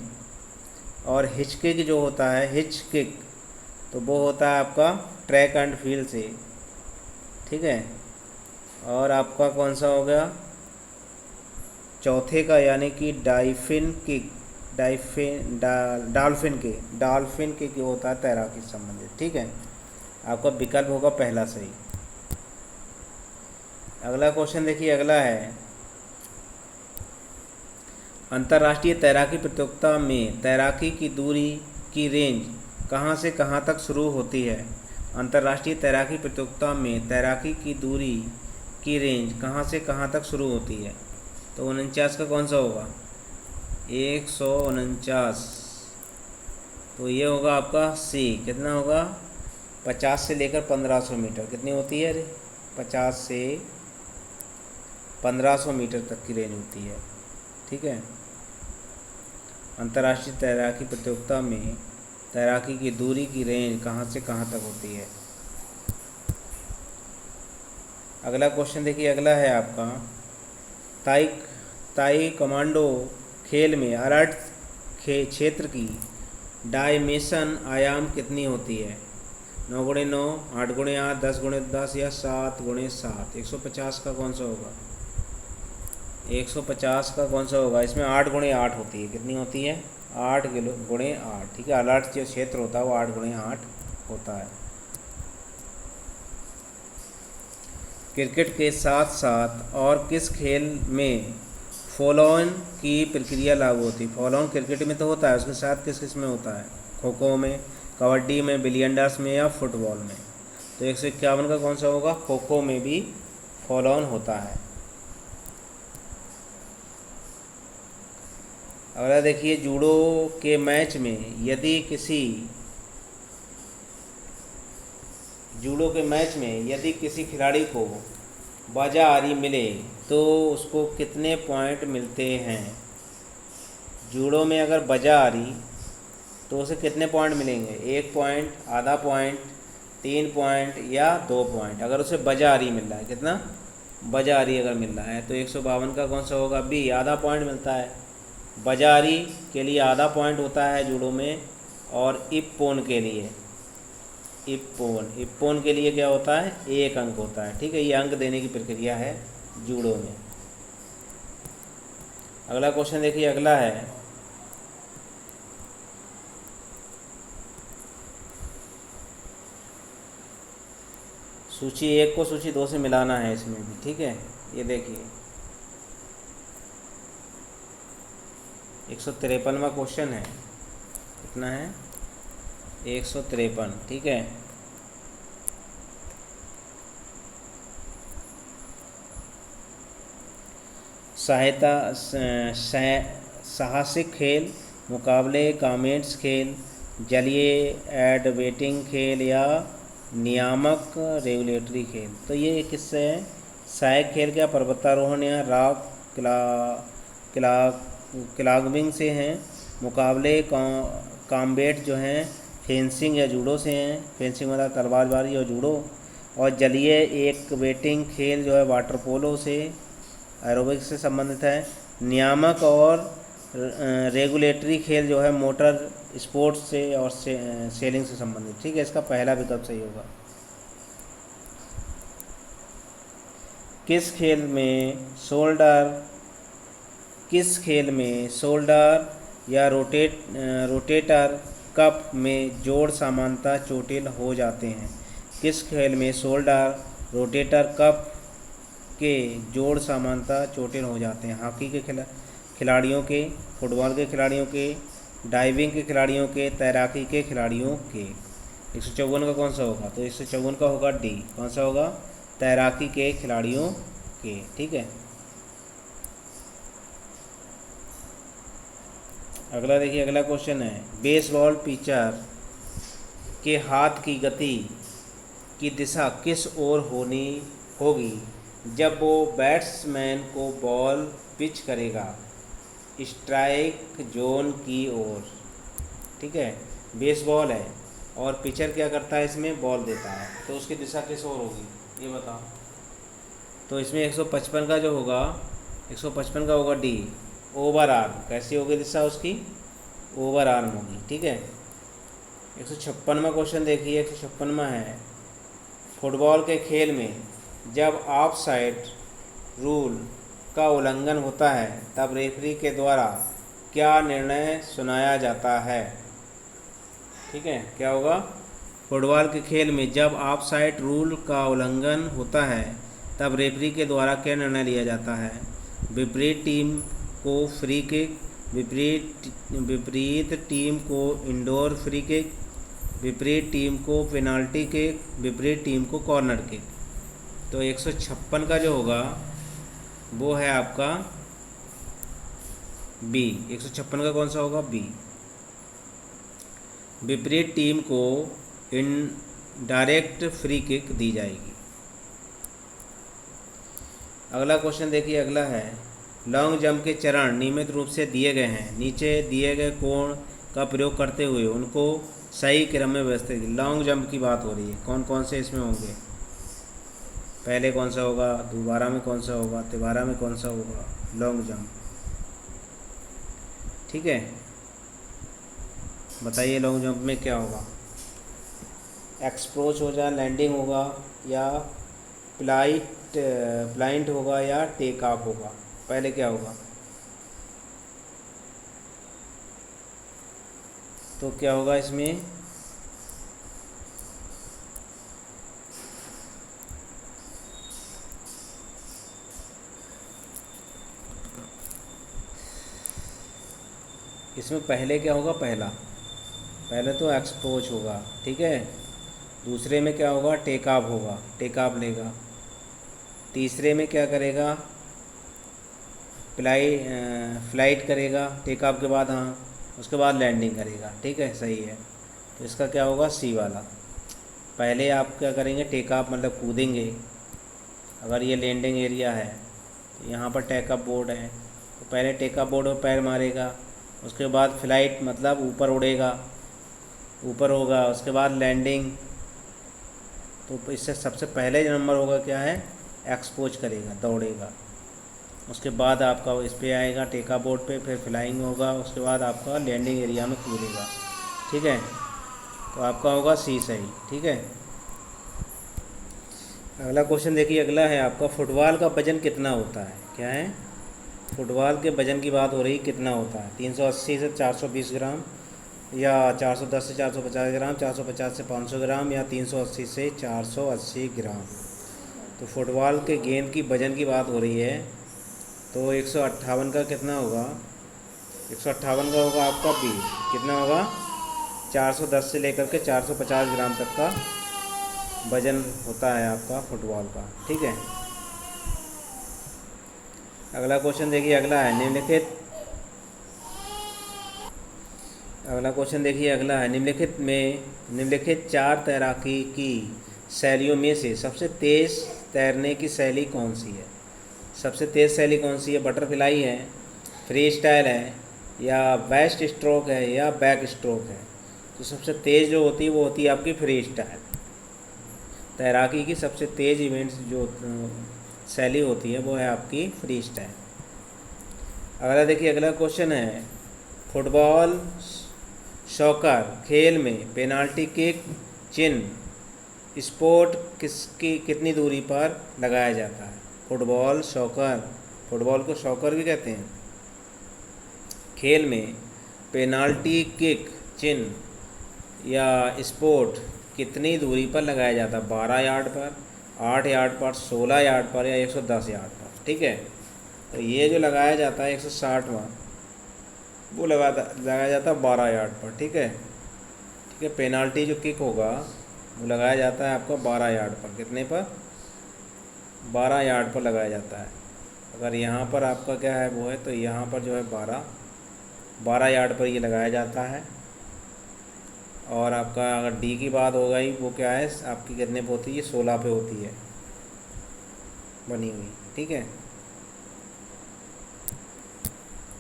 और हिच किक जो होता है, हिच किक, तो वो होता है आपका ट्रैक एंड फील्ड से। ठीक है, और आपका कौन सा हो गया चौथे का, यानी कि डाइफिन किक, डॉल्फिन किक होता है तैराकी से संबंधित। ठीक है, आपका विकल्प होगा पहला सही। अगला क्वेश्चन देखिए, अगला है अंतर्राष्ट्रीय तैराकी प्रतियोगिता में तैराकी की दूरी की रेंज कहाँ से कहाँ तक शुरू होती है? अंतर्राष्ट्रीय तैराकी प्रतियोगिता में तैराकी की दूरी की रेंज कहाँ से कहाँ तक शुरू होती है? तो 49 का कौन सा होगा? 149। तो ये होगा आपका सी। कितना होगा? 50 से लेकर 1500 मीटर। कितनी होती है? 50 से 1500 मीटर तक की रेंज होती है। ठीक है। अंतर्राष्ट्रीय तैराकी प्रतियोगिता में तैराकी की दूरी की रेंज कहाँ से कहाँ तक होती है? अगला क्वेश्चन देखिए। अगला है आपका ताई ताई कमांडो खेल में अलर्ट क्षेत्र की डायमेंशन आयाम कितनी होती है? 9x9, 8x8, 10x10 या 7x7? 150 का कौन सा होगा? 150 का कौन सा होगा? इसमें 8x8 होती है। कितनी होती है? 8x8। ठीक है। अलर्ट जो क्षेत्र होता है वो 8x8 होता है। क्रिकेट के साथ साथ और किस खेल में फॉलो ऑन की प्रक्रिया लागू होती है? फॉलो ऑन क्रिकेट में तो होता है, उसके साथ किस किस में होता है? खो खो में, कबड्डी में, बिलियंडर्स में या फुटबॉल में? तो 151 का कौन सा होगा? खो खो में भी फॉलो ऑन होता है। अगला देखिए। जूडो के मैच में यदि किसी खिलाड़ी को बाजारी मिले तो उसको कितने पॉइंट मिलते हैं? जूडो में अगर बाजारी तो उसे कितने पॉइंट मिलेंगे? 1 पॉइंट, आधा पॉइंट, 3 पॉइंट या 2 पॉइंट? अगर उसे बाजारी मिल रहा है, कितना? बाजारी अगर मिल रहा है तो 152 का कौन सा होगा? बी, आधा पॉइंट मिलता है। बाजारी के लिए आधा पॉइंट होता है जूडो में। और इप्पोन के लिए इप्पोन के लिए क्या होता है? 1 अंक होता है। ठीक है। ये अंक देने की प्रक्रिया है जूडो में। अगला क्वेश्चन देखिए। अगला है सूची 1 को सूची 2 से मिलाना है इसमें भी। ठीक है। ये देखिए 153वां क्वेश्चन है। कितना है? 153। ठीक है। साहसिक खेल, मुकाबले, कॉमेट्स खेल, जलीय एडवेटिंग खेल या नियामक रेगुलेटरी खेल? तो ये किससे है? सहायक खेल क्या पर्वतारोहण या रॉक क्लाइंबिंग से हैं? मुकाबले कॉम्बैट जो हैं फेंसिंग या जूडो से हैं। फेंसिंग मतलब तलवारबाजी और जूडो। और जलीय एक वेटिंग खेल जो है वाटर पोलो से, एरोबिक्स से संबंधित है। नियामक और रेगुलेटरी खेल जो है मोटर स्पोर्ट्स से और सेलिंग से संबंधित। ठीक है। इसका पहला विकल्प सही होगा। किस खेल में शोल्डर या रोटेटर कप में जोड़ समानता चोटिल हो जाते हैं? किस खेल में शोल्डर रोटेटर कप के जोड़ समानता चोटिल हो जाते हैं? हॉकी के खिलाड़ियों के, फुटबॉल के खिलाड़ियों के, डाइविंग के खिलाड़ियों के, तैराकी के खिलाड़ियों के? 154 का कौन सा होगा? तो 154 का होगा डी। कौन सा होगा? तैराकी के खिलाड़ियों के। ठीक है। अगला देखिए। अगला क्वेश्चन है बेसबॉल पिचर के हाथ की गति की दिशा किस ओर होगी जब वो बैट्समैन को बॉल पिच करेगा? स्ट्राइक जोन की ओर। ठीक है। बेसबॉल है और पिचर क्या करता है? इसमें बॉल देता है, तो उसकी दिशा किस ओर होगी ये बताओ। तो इसमें 155 का जो होगा, 155 का होगा डी, ओवर आर्म। कैसी होगी दिशा उसकी? ओवर आर्म होगी। ठीक है। 156वां क्वेश्चन देखिए। 156वां है फुटबॉल के खेल में जब ऑफ साइड रूल का उल्लंघन होता है तब रेफरी के द्वारा क्या निर्णय सुनाया जाता है? ठीक है। क्या होगा? फुटबॉल के खेल में जब ऑफ साइड रूल का उल्लंघन होता है तब रेफरी के द्वारा क्या निर्णय लिया जाता है? विपरीत टीम को फ्री किक, विपरीत टीम को इंडोर फ्री किक, विपरीत टीम को पेनाल्टी किक, विपरीत टीम को कॉर्नर किक। तो 156 का जो होगा वो है आपका बी। 156 का कौन सा होगा? बी। विपरीत टीम को इन डायरेक्ट फ्री किक दी जाएगी। अगला क्वेश्चन देखिए, अगला है लॉन्ग जंप के चरण नियमित रूप से दिए गए हैं। नीचे दिए गए कोण का प्रयोग करते हुए उनको सही क्रम में व्यवस्थित। लॉन्ग जंप की बात हो रही है, कौन कौन से इसमें होंगे? पहले कौन सा होगा, दोबारा में कौन सा होगा, तिबारा में कौन सा होगा? Long jump. ठीक है, बताइए लॉन्ग जंप में क्या होगा? एक्सप्रोच हो जाए, लैंडिंग होगा, या प्लाइंट होगा, या टेक ऑफ होगा? पहले क्या होगा? तो क्या होगा इसमें? इसमें पहले क्या होगा? पहले तो एक्सप्रोच होगा, ठीक है। दूसरे में क्या होगा? टेक ऑफ होगा, टेक ऑफ लेगा। तीसरे में क्या करेगा? फ्लाइट करेगा टेक ऑफ के बाद, हाँ, उसके बाद लैंडिंग करेगा। ठीक है, सही है। तो इसका क्या होगा? सी वाला। पहले आप क्या करेंगे? टेक ऑफ मतलब कूदेंगे। अगर ये लैंडिंग एरिया है तो यहाँ पर टेक ऑफ बोर्ड है, तो पहले टेक ऑफ बोर्ड पर पैर मारेगा, उसके बाद फ्लाइट मतलब ऊपर उड़ेगा, ऊपर होगा, उसके बाद लैंडिंग। तो इससे सबसे पहले जो नंबर होगा क्या है? एक्सपोज करेगा, दौड़ेगा। उसके बाद आपका इस पे आएगा टेका बोर्ड पे, फिर फ्लाइंग होगा, उसके बाद आपका लैंडिंग एरिया में कूदेगा। ठीक है, तो आपका होगा सी सही। ठीक है, अगला क्वेश्चन देखिए, अगला है आपका फुटबॉल का वजन कितना होता है? क्या है? फुटबॉल के वजन की बात हो रही, कितना होता है? 380 से 420 ग्राम, या 410 से 450 ग्राम, 450 से 500 ग्राम, या 380 से 480 ग्राम। तो फुटबॉल के गेंद की वजन की बात हो रही है, तो 158 का कितना होगा? 158 का होगा आपका बी। कितना होगा? 410 से लेकर के 450 ग्राम तक का वजन होता है आपका फुटबॉल का। ठीक है, अगला क्वेश्चन देखिए, अगला है निम्नलिखित 4 तैराकी की शैलियों में से सबसे तेज़ तैरने की शैली कौन सी है? सबसे तेज़ शैली कौन सी है? बटरफ्लाई है, फ्री स्टाइल है, या बेस्ट स्ट्रोक है, या बैक स्ट्रोक है? तो सबसे तेज़ जो होती है वो होती है आपकी फ्री स्टाइल। तैराकी की सबसे तेज़ इवेंट्स जो शैली होती है वो है आपकी फ्री स्टाइल। अगला देखिए, अगला क्वेश्चन है फुटबॉल सॉकर खेल में पेनाल्टी किक चिन्ह स्पोर्ट किसकी कितनी दूरी पर लगाया जाता है? फुटबॉल सॉकर, फुटबॉल को सॉकर भी कहते हैं। खेल में पेनाल्टी किक चिन्ह या स्पोर्ट कितनी दूरी पर लगाया जाता है? 12 यार्ड पर, 8 यार्ड पर, 16 यार्ड पर, या 110 यार्ड पर? ठीक है, तो ये जो लगाया जाता है 160वां, वो लगाया जाता है 12 यार्ड पर। ठीक है, ठीक है, पेनाल्टी जो किक होगा वो लगाया जाता है आपका 12 यार्ड पर। कितने पर? 12 यार्ड पर लगाया जाता है। अगर यहाँ पर आपका क्या है वो है, तो यहाँ पर जो है 12 यार्ड पर ये लगाया जाता है। और आपका अगर डी की बात हो गई, वो क्या है आपकी कितने पे होती है? 16 पे होती है बनी हुई। ठीक है,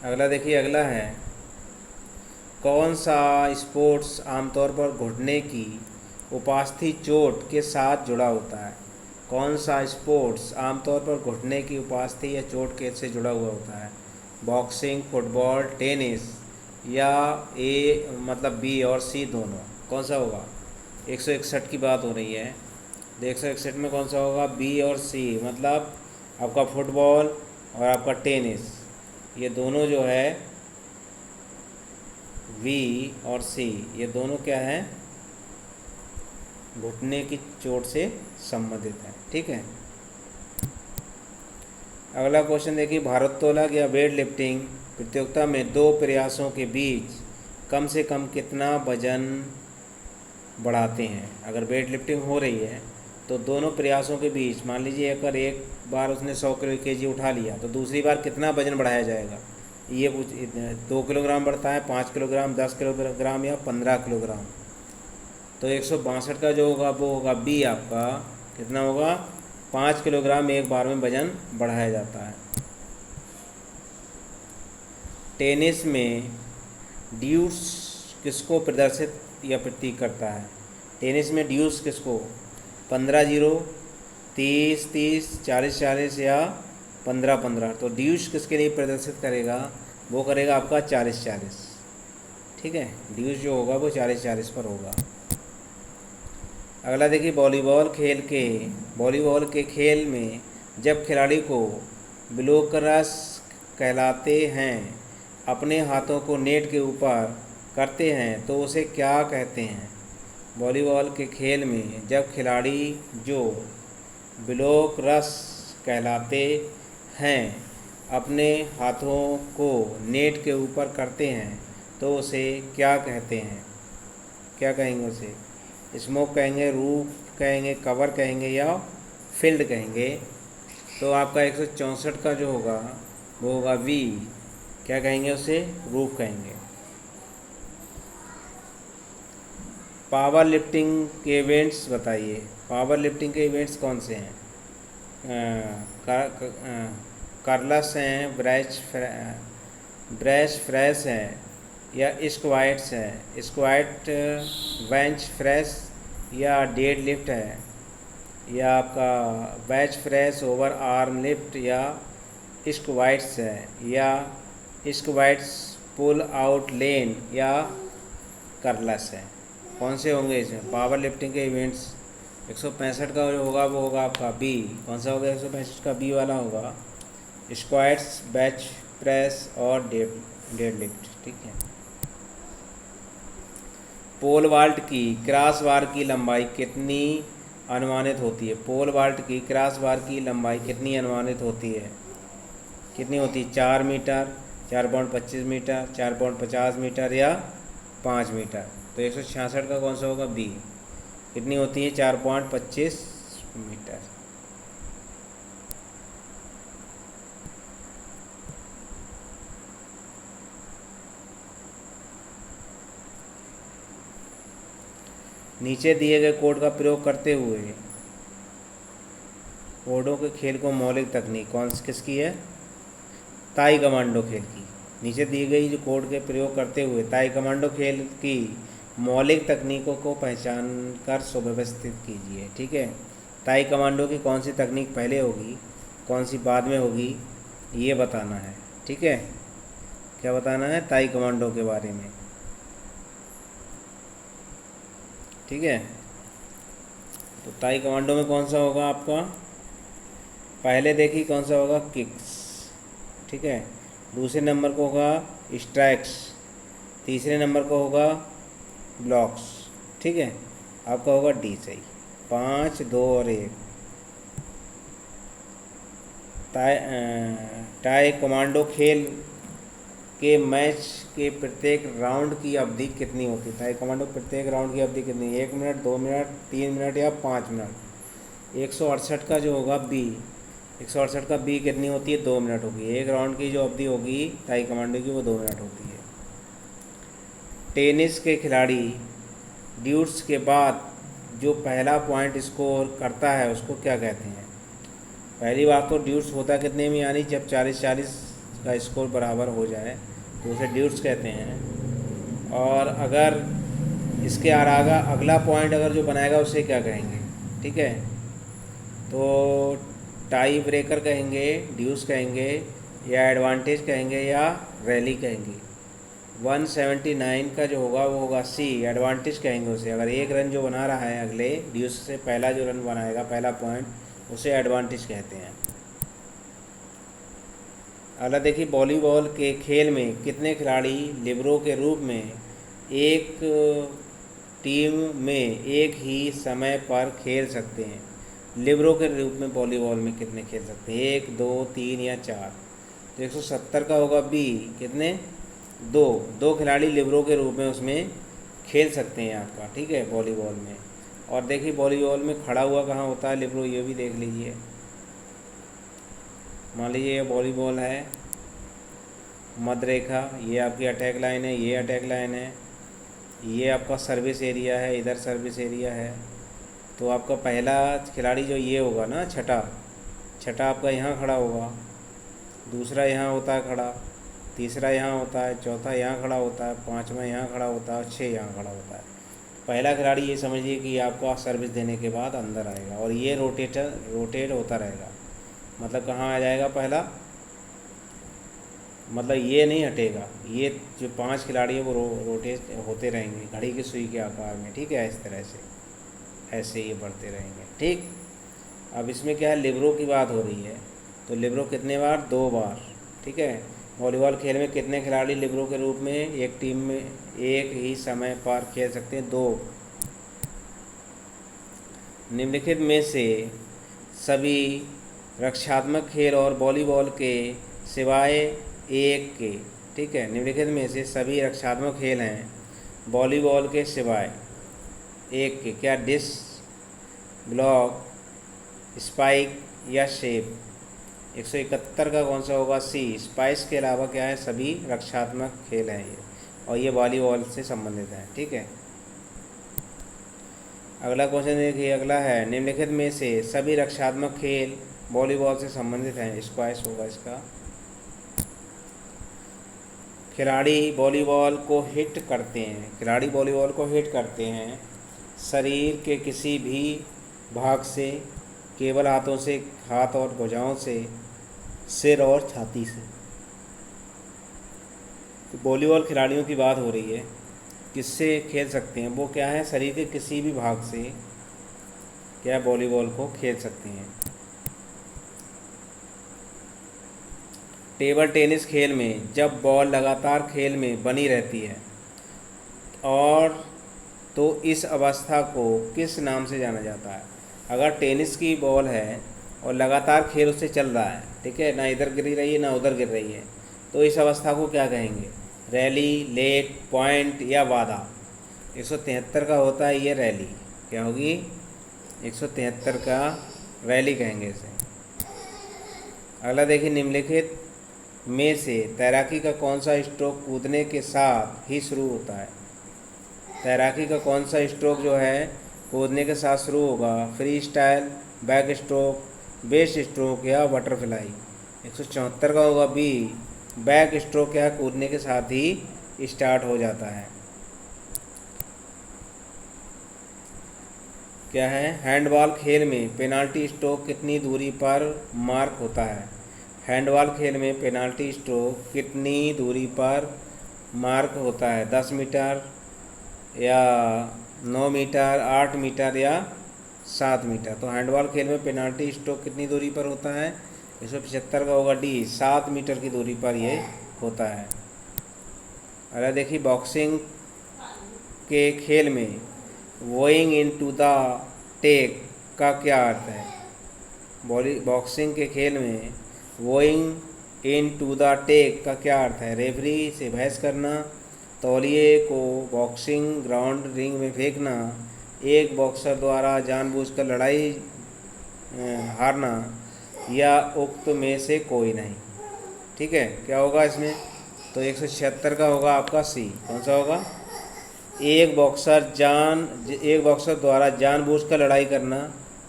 अगला देखिए, अगला है कौन सा स्पोर्ट्स आमतौर पर घुटने की उपस्थिति चोट के साथ जुड़ा होता है? कौन सा स्पोर्ट्स आमतौर पर घुटने की उपस्थिति या चोट के से जुड़ा हुआ होता है? बॉक्सिंग, फुटबॉल, टेनिस, या ए मतलब बी और सी दोनों? कौन सा होगा? 161 की बात हो रही है, तो 161 में कौन सा होगा? बी और सी, मतलब आपका फुटबॉल और आपका टेनिस, ये दोनों जो है वी और सी, ये दोनों क्या है? घुटने की चोट से संबंधित है। ठीक है, अगला क्वेश्चन देखिए, भारोत्तोलक या वेट लिफ्टिंग प्रतियोगिता में दो प्रयासों के बीच कम से कम कितना वजन बढ़ाते हैं। अगर वेट लिफ्टिंग हो रही है तो दोनों प्रयासों के बीच मान लीजिए अगर एक बार उसने 100 केजी उठा लिया तो दूसरी बार कितना वजन बढ़ाया जाएगा। ये 2 किलोग्राम बढ़ता है, 5 किलोग्राम, 10 किलोग्राम या 15 किलोग्राम। तो 162 का जो होगा वो होगा बी आपका, कितना होगा, 5 किलोग्राम एक बार में वजन बढ़ाया जाता है। टेनिस में ड्यूस किसको प्रदर्शित या प्रतीक करता है। टेनिस में ड्यूस किसको, 15-0, 30-30, 40-40 या 15-15। तो ड्यूस किसके लिए प्रदर्शित करेगा, वो करेगा आपका 40-40। ठीक है, ड्यूस जो होगा वो 40-40 पर होगा। अगला देखिए, वॉलीबॉल के खेल में जब खिलाड़ी को ब्लोकरस कहलाते हैं अपने हाथों को नेट के ऊपर करते हैं तो उसे क्या कहते हैं। वॉलीबॉल के खेल में जब खिलाड़ी जो ब्लोकरस कहलाते हैं अपने हाथों को नेट के ऊपर करते हैं तो उसे क्या कहते हैं, क्या कहेंगे उसे, स्मोक कहेंगे, रूफ कहेंगे, कवर कहेंगे या फील्ड कहेंगे। तो आपका 164 का जो होगा वो होगा वी, क्या कहेंगे उसे, रूफ कहेंगे। पावर लिफ्टिंग के इवेंट्स बताइए, पावर लिफ्टिंग के इवेंट्स कौन से हैं। कर्लस हैं, ब्रेच फ्रेस हैं या स्क्वाट्स है। स्क्वाट बेंच फ्रेस या डेड लिफ्ट है, या आपका bench fresh over arm lift या स्क्वाट्स है, या स्क्वाट्स पुल आउट लेन या कर्लस है। कौन से होंगे इसमें पावर लिफ्टिंग के इवेंट्स। 165 का जो होगा वो होगा आपका बी। कौन सा होगा 165 का, बी वाला होगा, स्क्वाट्स, बेंच प्रेस और डेड लिफ्ट। ठीक है। पोल वाल्ट की क्रॉस बार की लंबाई कितनी अनुमानित होती है। पोल वाल्ट की क्रॉस बार की लंबाई कितनी अनुमानित होती है, कितनी होती है, 4 मीटर, 4.25 मीटर, 4.50 मीटर या 5 मीटर। तो 166 का कौन सा होगा, बी, कितनी होती है, 4.25 मीटर। नीचे दिए गए कोड का प्रयोग करते हुए कोडों के खेल को मौलिक तकनीक कौन किसकी है, ताई कमांडो खेल की। नीचे दी गई जो कोड के प्रयोग करते हुए ताई कमांडो खेल की मौलिक तकनीकों को पहचान कर सुव्यवस्थित कीजिए। ठीक है, ताई कमांडो की कौन सी तकनीक पहले होगी, कौन सी बाद में होगी, ये बताना है। ठीक है, क्या बताना है, ताई कमांडो के बारे में। ठीक है, तो ताई कमांडो में कौन सा होगा आपका, पहले देखिए कौन सा होगा, किक्स। ठीक है, दूसरे नंबर को होगा स्ट्राइक्स, तीसरे नंबर को होगा ब्लॉक्स। ठीक है, आपका होगा डी सही। 5, 2 और 1। टाई कमांडो खेल के मैच के प्रत्येक राउंड की अवधि कितनी होती है। टाई कमांडो प्रत्येक राउंड की अवधि कितनी, 1 मिनट, 2 मिनट, 3 मिनट या 5 मिनट। 168 का जो होगा बी, 168 का बी कितनी होती है, 2 मिनट होगी। एक राउंड की जो अवधि होगी टाई कमांडो की वो 2 मिनट होती है। टेनिस के खिलाड़ी ड्यूट्स के बाद जो पहला पॉइंट स्कोर करता है उसको क्या कहते हैं। पहली बात तो ड्यूट्स होता कितने में, यानी जब 40-40 का स्कोर बराबर हो जाए तो उसे ड्यूट्स कहते हैं। और अगर इसके अगला पॉइंट अगर जो बनाएगा उसे क्या कहेंगे। ठीक है, तो टाई ब्रेकर कहेंगे, ड्यूस कहेंगे या एडवांटेज कहेंगे या रैली कहेंगे। 179 का जो होगा वो होगा सी, एडवांटेज कहेंगे उसे। अगर एक रन जो बना रहा है अगले ड्यूस से पहला जो रन बनाएगा, पहला पॉइंट, उसे एडवांटेज कहते हैं। अगला देखिए, वॉलीबॉल के खेल में कितने खिलाड़ी लिबरो के रूप में एक टीम में एक ही समय पर खेल सकते हैं। लिबरो के रूप में वॉलीबॉल में कितने खेल सकते हैं? 1, 2, 3 या 4? तो 170 का होगा बी, कितने? 2। 2 खिलाड़ी लिबरो के रूप में उसमें खेल सकते हैं आपका, ठीक है, वॉलीबॉल में। और देखिए वॉलीबॉल में खड़ा हुआ कहाँ होता है लिबरो, ये भी देख लीजिए। मान लीजिए ये वॉलीबॉल है, मध्य रेखा, ये आपकी अटैक लाइन है, ये अटैक लाइन है, ये आपका सर्विस एरिया है, इधर सर्विस एरिया है। तो आपका पहला खिलाड़ी जो ये होगा ना, छठा आपका यहाँ खड़ा होगा, दूसरा यहाँ होता है खड़ा, तीसरा यहाँ होता है, चौथा यहाँ खड़ा होता है, पाँचवा यहाँ खड़ा होता है, 6 यहाँ खड़ा होता है। पहला खिलाड़ी ये समझिए कि आपका सर्विस देने के बाद अंदर आएगा और ये रोटेट होता रहेगा। मतलब कहाँ आ जाएगा पहला, मतलब ये नहीं हटेगा, ये जो 5 खिलाड़ी है वो रोटेट होते रहेंगे घड़ी की सुई के आकार में, ठीक है, इस तरह से ऐसे ये बढ़ते रहेंगे, ठीक। अब इसमें क्या है, लिबरो की बात हो रही है, तो लिबरो कितने बार? 2 बार, ठीक है। वॉलीबॉल खेल में कितने खिलाड़ी लिबरो के रूप में एक टीम में एक ही समय पर खेल सकते हैं? 2। निम्नलिखित में से सभी रक्षात्मक खेल और वॉलीबॉल के सिवाय एक के, ठीक है, निम्नलिखित में से सभी रक्षात्मक खेल हैं वॉलीबॉल के सिवाय एक के, क्या? डिश, ब्लॉक, स्पाइक या शेप? 171 का कौन सा होगा? सी, स्पाइस के अलावा क्या है, सभी रक्षात्मक खेल हैं ये, और ये वॉलीबॉल से संबंधित है, ठीक है। अगला क्वेश्चन देखिए, अगला है निम्नलिखित में से सभी रक्षात्मक खेल वॉलीबॉल से संबंधित हैं? स्क्वैश होगा इसका। खिलाड़ी वॉलीबॉल को हिट करते हैं, खिलाड़ी वॉलीबॉल को हिट करते हैं शरीर के किसी भी भाग से, केवल हाथों से, हाथ और भुजाओं से, सिर और छाती से। तो वॉलीबॉल खिलाड़ियों की बात हो रही है, किससे खेल सकते हैं? वो क्या है, शरीर के किसी भी भाग से क्या वॉलीबॉल को खेल सकते हैं। टेबल टेनिस खेल में जब बॉल लगातार खेल में बनी रहती है और तो इस अवस्था को किस नाम से जाना जाता है? अगर टेनिस की बॉल है और लगातार खेल उससे चल रहा है, ठीक है, ना इधर गिर रही है ना उधर गिर रही है, तो इस अवस्था को क्या कहेंगे? रैली, लेग, पॉइंट या बाधा? 173 का होता है ये रैली, क्या होगी? 173 का रैली कहेंगे इसे। अगला देखिए, निम्नलिखित में से तैराकी का कौन सा स्ट्रोक कूदने के साथ ही शुरू होता है? तैराकी का कौन सा स्ट्रोक जो है कूदने के साथ शुरू होगा? Free style, back stroke, best stroke या बटरफ्लाई? 174 का होगा बी, बैक स्ट्रोक क्या है, कूदने के साथ ही स्टार्ट हो जाता है। क्या है, हैंडबॉल खेल में पेनाल्टी स्ट्रोक कितनी दूरी पर मार्क होता है? हैंडबॉल खेल में पेनाल्टी स्ट्रोक कितनी दूरी पर मार्क होता है? 10 मीटर या 9 मीटर, 8 मीटर या 7 मीटर? तो हैंडबॉल खेल में पेनाल्टी स्ट्रोक कितनी दूरी पर होता है? 175 का होगा डी, 7 मीटर की दूरी पर ये होता है। अरे देखिए, बॉक्सिंग के खेल में गोइंग इनटू द टेक का क्या अर्थ है? बॉक्सिंग के खेल में गोइंग इनटू द टेक का क्या अर्थ है? रेफरी से बहस करना, तौलिए को बॉक्सिंग ग्राउंड रिंग में फेंकना, एक बॉक्सर द्वारा जानबूझकर लड़ाई हारना, या उक्त में से कोई नहीं, ठीक है। क्या होगा इसमें? तो 176 का होगा आपका सी, कौन सा होगा? एक बॉक्सर द्वारा जानबूझकर लड़ाई करना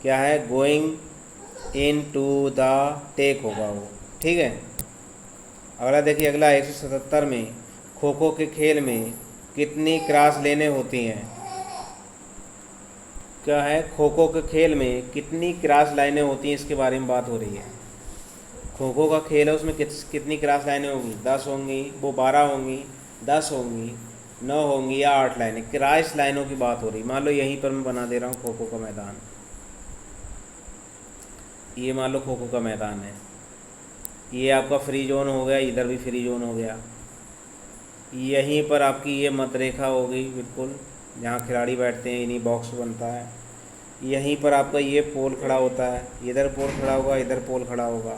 क्या है? Going into the take होगा वो, ठीक है। अगला देखिए, अगला 177 में खो खो के खेल में कितनी क्रॉस लेने होती हैं? क्या है, खो खो के खेल में कितनी क्रॉस लाइनें होती हैं, इसके बारे में बात हो रही है। खो खो का खेल है, उसमें कितनी क्रॉस लाइनें होंगी? 10 होंगी, वो 12 होंगी, 10 होंगी, 9 होंगी या 8 लाइनें? क्रॉस लाइनों की बात हो रही। मान लो यहीं पर मैं बना दे रहा हूँ खो खो का मैदान, ये मान लो खो खो का मैदान है, ये आपका फ्री जोन हो गया, इधर भी फ्री जोन हो गया, यहीं पर आपकी ये मत रेखा हो गई बिल्कुल, जहाँ खिलाड़ी बैठते हैं, इन्हीं बॉक्स बनता है, यहीं पर आपका ये पोल खड़ा होता है, इधर पोल खड़ा होगा, इधर पोल खड़ा होगा,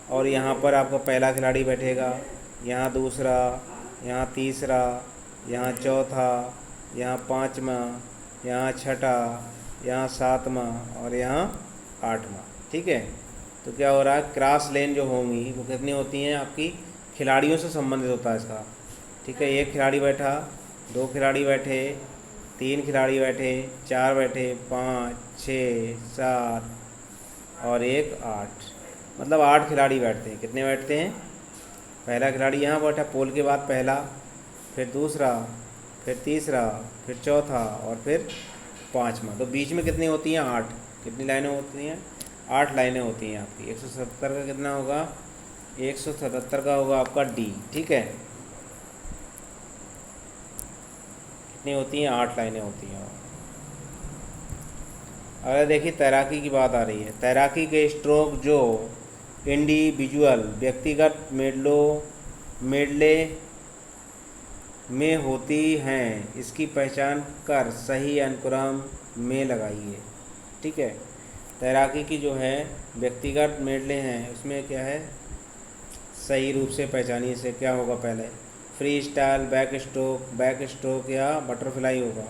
और यहाँ पर आपका पहला खिलाड़ी बैठेगा, यहाँ दूसरा, यहाँ तीसरा, यहाँ चौथा, यहाँ पाँचवा, यहाँ छठा, यहाँ सातवां और यहाँ आठवां। ठीक है, तो क्या हो रहा है, क्रॉस लेन जो होंगी वो कितनी होती हैं आपकी, खिलाड़ियों से संबंधित होता है इसका। ठीक है, एक खिलाड़ी बैठा, दो खिलाड़ी बैठे, तीन खिलाड़ी बैठे, चार बैठे, पाँच, छः, सात और एक आठ, मतलब 8 खिलाड़ी बैठते हैं। कितने बैठते हैं, पहला खिलाड़ी यहाँ बैठा, पोल के बाद पहला, फिर दूसरा, फिर तीसरा, फिर चौथा और फिर पाँचवा। तो बीच में कितनी होती हैं, 8। कितनी लाइनें होती हैं, 8 लाइनें होती हैं आपकी। 177 का कितना होगा, 177 का होगा आपका डी। ठीक है, कितनी होती हैं, 8 लाइनें होती हैं। अगर देखिए तैराकी की बात आ रही है, तैराकी के स्ट्रोक जो इंडिविजुअल व्यक्तिगत मेडले में होती हैं, इसकी पहचान कर सही अनुक्रम में लगाइए। ठीक है, तैराकी की जो है व्यक्तिगत मेडले हैं, उसमें क्या है, सही रूप से पहचानिए। से क्या होगा, पहले फ्री स्टाइल, बैक स्ट्रोक या बटरफ्लाई होगा।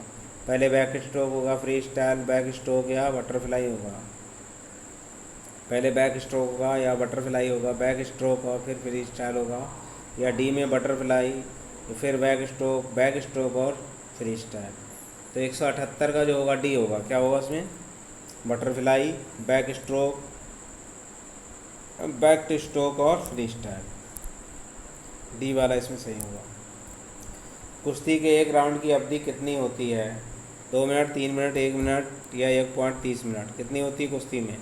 पहले बैक स्ट्रोक होगा, फ्री स्टाइल, बैक स्ट्रोक या बटरफ्लाई होगा। पहले बैक स्ट्रोक होगा या बटरफ्लाई होगा, बैक स्ट्रोक और फिर फ्री स्टाइल होगा, या डी में बटरफ्लाई, फिर बैक स्ट्रोक और फ्री स्टाइल। तो 178 का जो होगा डी होगा, क्या होगा उसमें, बटरफ्लाई, बैक स्ट्रोक और फ्री स्टाइल। डी वाला इसमें सही होगा। कुश्ती के एक राउंड की अवधि कितनी होती है, 2 मिनट, 3 मिनट, 1 मिनट या 1.30 मिनट। कितनी होती है कुश्ती में,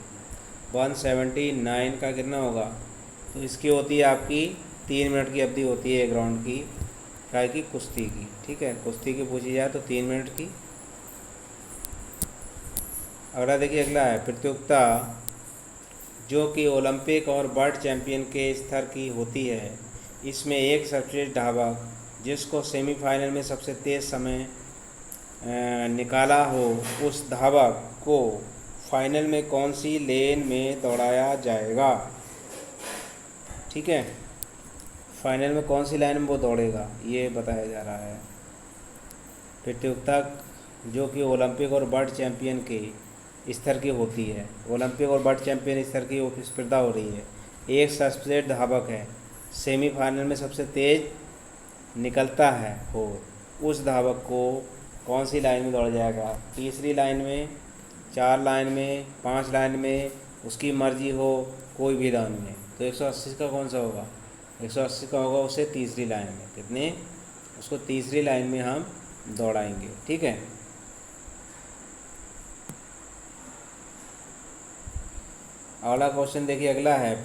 179 का कितना होगा, तो इसकी होती है आपकी 3 मिनट की अवधि होती है एक राउंड की, क्या की, कुश्ती की। ठीक है, कुश्ती की पूछी जाए तो 3 मिनट की। अगला देखिए, अगला है प्रतियोगिता जो कि ओलंपिक और वर्ल्ड चैंपियन के स्तर की होती है, इसमें एक सर्वश्रेष्ठ धावक जिसको सेमीफाइनल में सबसे तेज़ समय निकाला हो, उस धावक को फाइनल में कौन सी लेन में दौड़ाया जाएगा। ठीक है, फाइनल में कौन सी लाइन में वो दौड़ेगा, ये बताया जा रहा है। प्रतियोगिता जो कि ओलंपिक और वर्ल्ड चैंपियन के स्तर की होती है, ओलंपिक और वर्ल्ड चैंपियन स्तर की वो स्पर्धा हो रही है। एक सर्वश्रेष्ठ धावक है, सेमीफाइनल में सबसे तेज़ निकलता है हो, उस धावक को कौन सी लाइन में दौड़ जाएगा, तीसरी लाइन में, 4 लाइन में, 5 लाइन में, उसकी मर्जी हो, कोई भी लाइन में। तो 180 का कौन सा होगा, 180 का होगा उसे तीसरी लाइन में। कितने, उसको तीसरी लाइन में हम दौड़ाएंगे। ठीक है, अगला क्वेश्चन देखिए, अगला है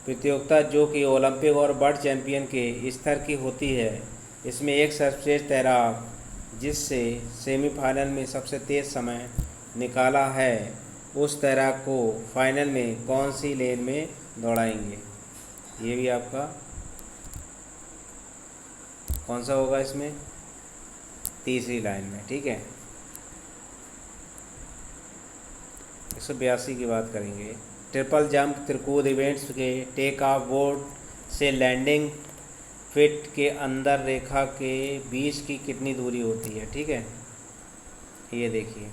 प्रतियोगिता जो कि ओलंपिक और वर्ल्ड चैंपियन के स्तर की होती है, इसमें एक सर्वश्रेष्ठ तैराक जिससे सेमीफाइनल में सबसे तेज़ समय निकाला है, उस तैराक को फाइनल में कौन सी लेन में दौड़ाएंगे। ये भी आपका कौन सा होगा, इसमें तीसरी लाइन में। ठीक है, 182 की बात करेंगे। ट्रिपल जंप त्रिकूद इवेंट्स के टेक ऑफ बोर्ड से लैंडिंग फिट के अंदर रेखा के बीच की कितनी दूरी होती है। ठीक है, ये देखिए,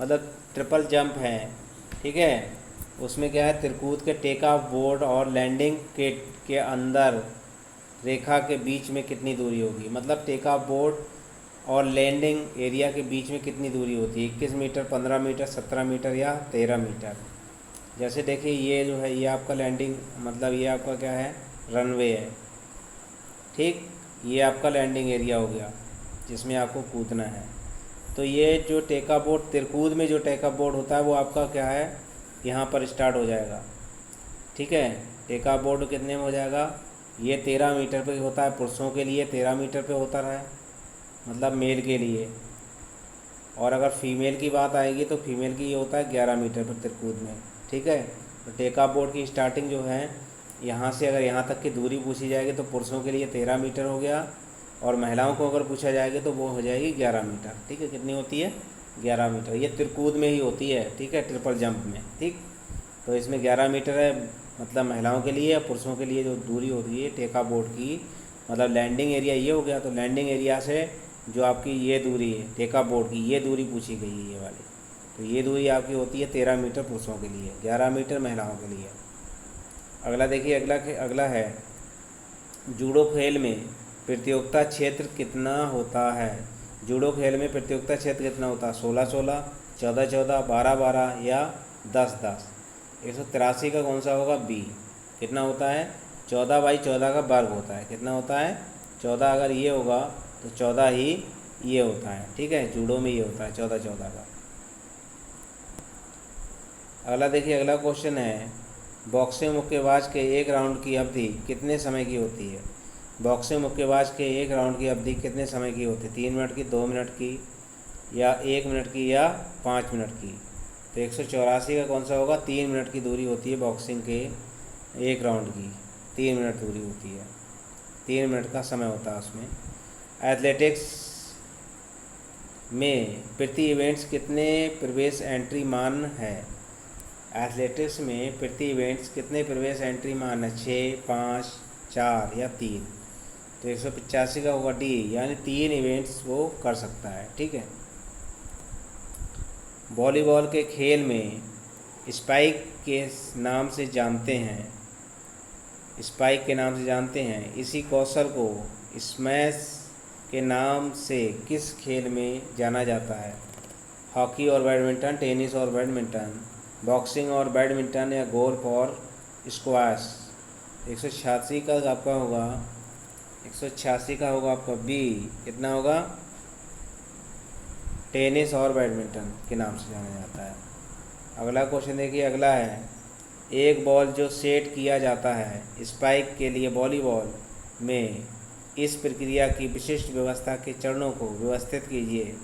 मतलब ट्रिपल जंप है, ठीक है, उसमें क्या है, त्रिकूद के टेक ऑफ बोर्ड और लैंडिंग के अंदर रेखा के बीच में कितनी दूरी होगी। मतलब टेक ऑफ बोर्ड और लैंडिंग एरिया के बीच में कितनी दूरी होती है, 21 मीटर, 15 मीटर, 17 मीटर या 13 मीटर। जैसे देखिए, ये जो है ये आपका लैंडिंग, मतलब ये आपका क्या है, रनवे है। ठीक, ये आपका लैंडिंग एरिया हो गया जिसमें आपको कूदना है। तो ये जो टेका बोर्ड, तिरकूद में जो टेका बोर्ड होता है वो आपका क्या है, यहाँ पर स्टार्ट हो जाएगा। ठीक है, टेका बोर्ड कितने में हो जाएगा, ये 13 मीटर पे होता है, पुरुषों के लिए 13 मीटर पे होता है, मतलब मेल के लिए। और अगर फीमेल की बात आएगी तो फीमेल की ये होता है 11 मीटर पर तिरकूद में। ठीक है, तो टेका बोर्ड की स्टार्टिंग जो है यहाँ से, अगर यहाँ तक की दूरी पूछी जाएगी तो पुरुषों के लिए 13 मीटर हो गया और महिलाओं को अगर पूछा जाएगा तो वो हो जाएगी 11 मीटर। ठीक है, कितनी होती है? 11 मीटर। ये तिरकूद में ही होती है, ठीक है, ट्रिपल जंप में। ठीक, तो इसमें 11 मीटर है, मतलब महिलाओं के लिए या पुरुषों के लिए जो दूरी होती है टेका बोर्ड की, मतलब लैंडिंग एरिया ये हो गया, तो लैंडिंग एरिया से जो आपकी ये दूरी है टेका बोर्ड की, ये दूरी पूछी गई है ये वाली, तो ये दूरी आपकी होती है 13 मीटर पुरुषों के लिए, 11 मीटर महिलाओं के लिए। अगला देखिए, अगला है जूडो खेल में प्रतियोगिता क्षेत्र कितना होता है? जूडो खेल में प्रतियोगिता क्षेत्र कितना होता है? 16-16, 14-14, 12-12 या 10-10। 183 का कौन सा होगा? बी। कितना होता है? 14/14 का वर्ग होता है। कितना होता है? 14 अगर ये होगा तो 14 ही ये होता है। ठीक है, जूडो में ये होता है 14-14 का। अगला देखिए, अगला क्वेश्चन है बॉक्सिंग मुक्केबाज के एक राउंड की अवधि कितने समय की होती है? बॉक्सिंग मुक्केबाज के एक राउंड की अवधि कितने समय की होती है? 3 मिनट की, 2 मिनट की, या 1 मिनट की, या 5 मिनट की? तो 184 का कौन सा होगा? 3 मिनट की दूरी होती है बॉक्सिंग के एक राउंड की, 3 मिनट दूरी होती है, 3 मिनट का समय होता है उसमें। एथलेटिक्स में प्रति इवेंट्स कितने प्रवेश एंट्री मान है? एथलेटिक्स में प्रति इवेंट्स कितने प्रवेश एंट्री मान है? 6, 5, 4 या 3? तो 185 का होगा डी, यानी 3 इवेंट्स वो कर सकता है। ठीक है। वॉलीबॉल के खेल में स्पाइक के नाम से जानते हैं, स्पाइक के नाम से जानते हैं, इसी कौशल को स्मैश के नाम से किस खेल में जाना जाता है? हॉकी और बैडमिंटन, टेनिस और बैडमिंटन, बॉक्सिंग और बैडमिंटन, या गोल्फ और स्क्वैश? 186 का आपका होगा, 186 का होगा आपका बी। कितना होगा? टेनिस और बैडमिंटन के नाम से जाना जाता है। अगला क्वेश्चन देखिए, अगला है एक बॉल जो सेट किया जाता है स्पाइक के लिए वॉलीबॉल में, इस प्रक्रिया की विशिष्ट व्यवस्था के चरणों को व्यवस्थित कीजिए।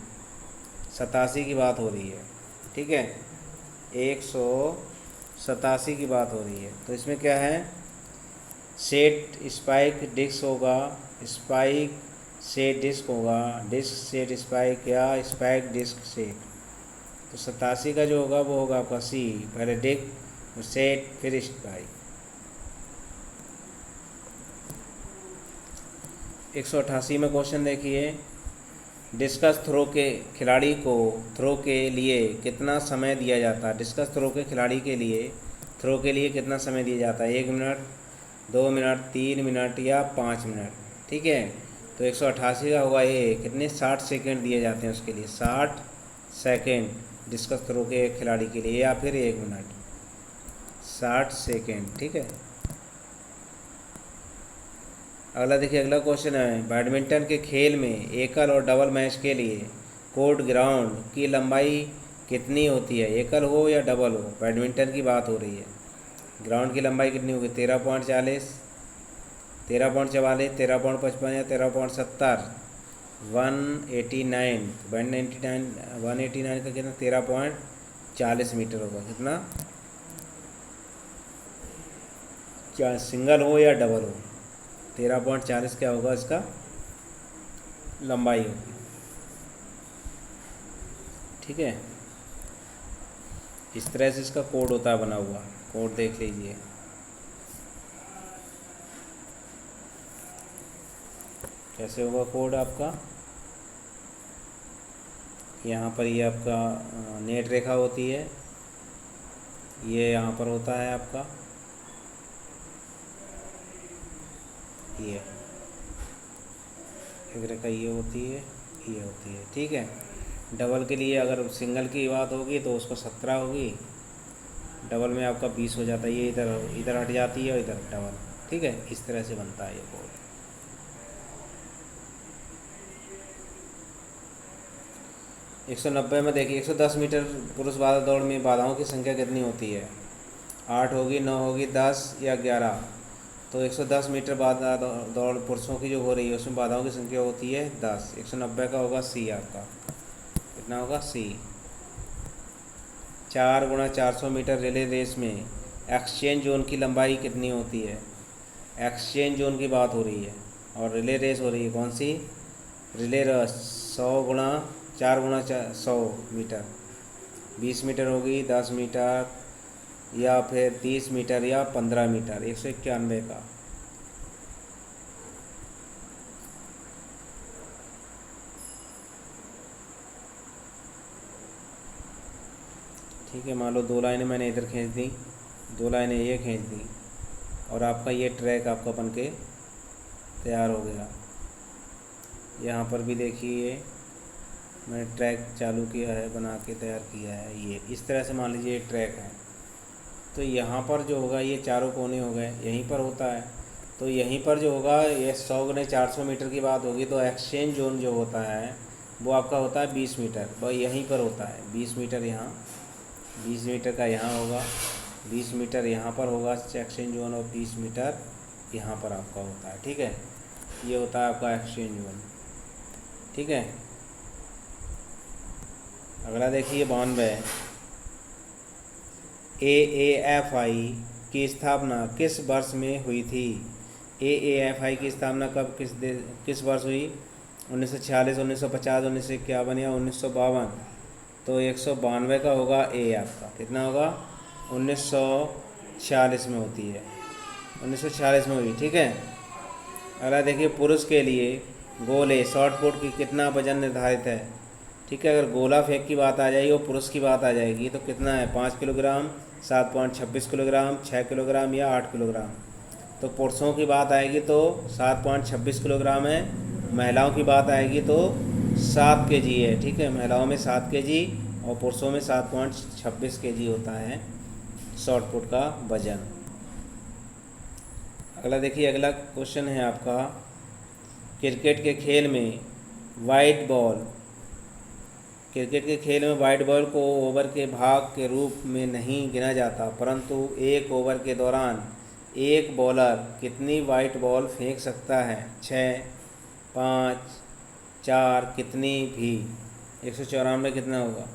87 की बात हो रही है। ठीक है, 187 की बात हो रही है। तो इसमें क्या है? सेट स्पाइक डिस्क होगा, स्पाइक सेट डिस्क होगा, डिस्क सेट स्पाइक, या स्पाइक डिस्क सेट। तो 87 का जो होगा वो होगा आपका सी, पहले डिस्क सेट फिर स्पाइक। 188 में क्वेश्चन देखिए, डिस्कस थ्रो के खिलाड़ी को थ्रो के लिए कितना समय दिया जाता है? डिस्कस थ्रो के खिलाड़ी के लिए थ्रो के लिए कितना समय दिया जाता है? 1 मिनट, 2 मिनट, 3 मिनट या 5 मिनट? ठीक है, तो 188 का होगा ये, कितने? 60 सेकेंड दिए जाते हैं उसके लिए, 60 सेकेंड डिस्कस थ्रो के खिलाड़ी के लिए, या फिर 1 मिनट, 60 सेकेंड। ठीक है। अगला देखिए, अगला क्वेश्चन है बैडमिंटन के खेल में एकल और डबल मैच के लिए कोर्ट ग्राउंड की लंबाई कितनी होती है? एकल हो या डबल हो, बैडमिंटन की बात हो रही है। ग्राउंड की लंबाई कितनी होगी? 13.40, 13.44, 13.55 या 13.70? 189, 189 का कितना? 13.40 मीटर होगा। कितना? क्या सिंगल हो या डबल हो? 13.40 क्या होगा इसका? लंबाई होगी। ठीक है, इस तरह से इसका कोड होता है बना हुआ, कोड देख लीजिए। कैसे होगा कोड आपका? यहाँ पर ये आपका नेट रेखा होती है, ये यहाँ पर होता है आपका ये एक रेखा, ये होती है, ये होती है। ठीक है, डबल के लिए अगर सिंगल की बात होगी तो उसको 17 होगी, डबल में आपका 20 हो जाता है। ये इधर इधर हट जाती है और इधर डबल। ठीक है, इस तरह से बनता है ये कोड। 190 में देखिए, 110 मीटर पुरुष बाधा दौड़ में बाधाओं की संख्या कितनी होती है? 8 होगी, 9 होगी, 10 या 11? तो 110 मीटर बाधा दौड़ पुरुषों की जो हो रही है उसमें बाधाओं की संख्या होती है 10। 190 का होगा सी आपका। कितना होगा? सी। 4x400 मीटर रिले रेस में एक्सचेंज जोन की लंबाई कितनी होती है? एक्सचेंज जोन की बात हो रही है। और रिले रेस हो रही है कौन सी, रिले रेस 100 × 4 × 100 मीटर, 20 मीटर होगी, 10 मीटर या फिर 30 मीटर या 15 मीटर, 191 का। ठीक है, मान लो 2 लाइनें मैंने इधर खींच दी, 2 लाइनें ये खींच दी, और आपका ये ट्रैक आपका बन के तैयार हो गया। यहाँ पर भी देखिए मैंने ट्रैक चालू किया है, बना के तैयार किया है। ये इस तरह से मान लीजिए ट्रैक है, तो यहाँ पर जो होगा ये चारों कोने हो गए, यहीं पर होता है। तो यहीं पर जो होगा ये 100 × 400 मीटर की बात होगी, तो एक्सचेंज जोन जो होता है वो आपका होता है 20 मीटर, वह यहीं पर होता है। 20 मीटर यहाँ, 20 मीटर का यहाँ होगा, 20 मीटर यहाँ पर होगा एक्सचेंज जोन, और 20 मीटर यहाँ पर आपका होता है। ठीक है, ये होता है आपका एक्सचेंज जोन। ठीक है, अगला देखिए 92। AAFI की स्थापना किस वर्ष में हुई थी? AAFI की स्थापना कब किस वर्ष हुई? 1946, 1950, 1951 या 1952? तो 192 का होगा ए आपका। कितना होगा? 1946 में होती है, 1946 में हुई। ठीक है, अगला देखिए पुरुष के लिए गोले शॉर्ट पुट की कितना वजन निर्धारित है? ठीक है, अगर गोला फेंक की बात आ जाएगी और पुरुष की बात आ जाएगी तो कितना है? 5 किलोग्राम, 7.26 किलोग्राम, 6 किलोग्राम या 8 किलोग्राम। तो पुरुषों की बात आएगी तो 7.26 किलोग्राम है, महिलाओं की बात आएगी तो 7 केजी है। ठीक है, महिलाओं में 7 केजी और पुरुषों में 7.26 केजी होता है शॉर्ट पुट का वजन। अगला देखिए, अगला क्वेश्चन है आपका, क्रिकेट के खेल में वाइड बॉल को ओवर के भाग के रूप में नहीं गिना जाता, परंतु एक ओवर के दौरान एक बॉलर कितनी वाइट बॉल फेंक सकता है? 6, 5, 4, कितनी भी? 194 कितना होगा?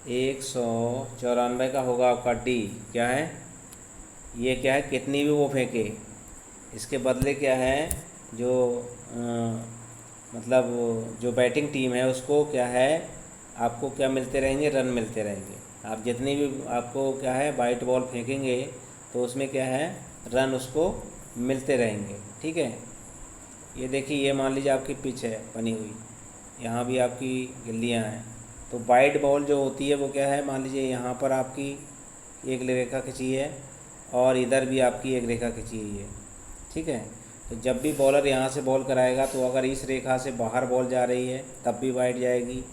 194 का होगा आपका डी। क्या है ये? क्या है? कितनी भी वो फेंके। इसके बदले क्या है, जो मतलब जो बैटिंग टीम है उसको क्या है, आपको क्या मिलते रहेंगे? रन मिलते रहेंगे। आप जितनी भी आपको क्या है वाइट बॉल फेंकेंगे तो उसमें क्या है, रन उसको मिलते रहेंगे। ठीक है, ये देखिए, ये मान लीजिए आपकी पिच है बनी हुई, यहाँ भी आपकी गिल्लियाँ हैं, तो वाइट बॉल जो होती है वो क्या है, मान लीजिए यहाँ पर आपकी एक रेखा खींची है और इधर भी आपकी एक रेखा खींची हुई है। ठीक है, तो जब भी बॉलर यहाँ से बॉल कराएगा तो अगर इस रेखा से बाहर बॉल जा रही है तब भी वाइड जाएगी,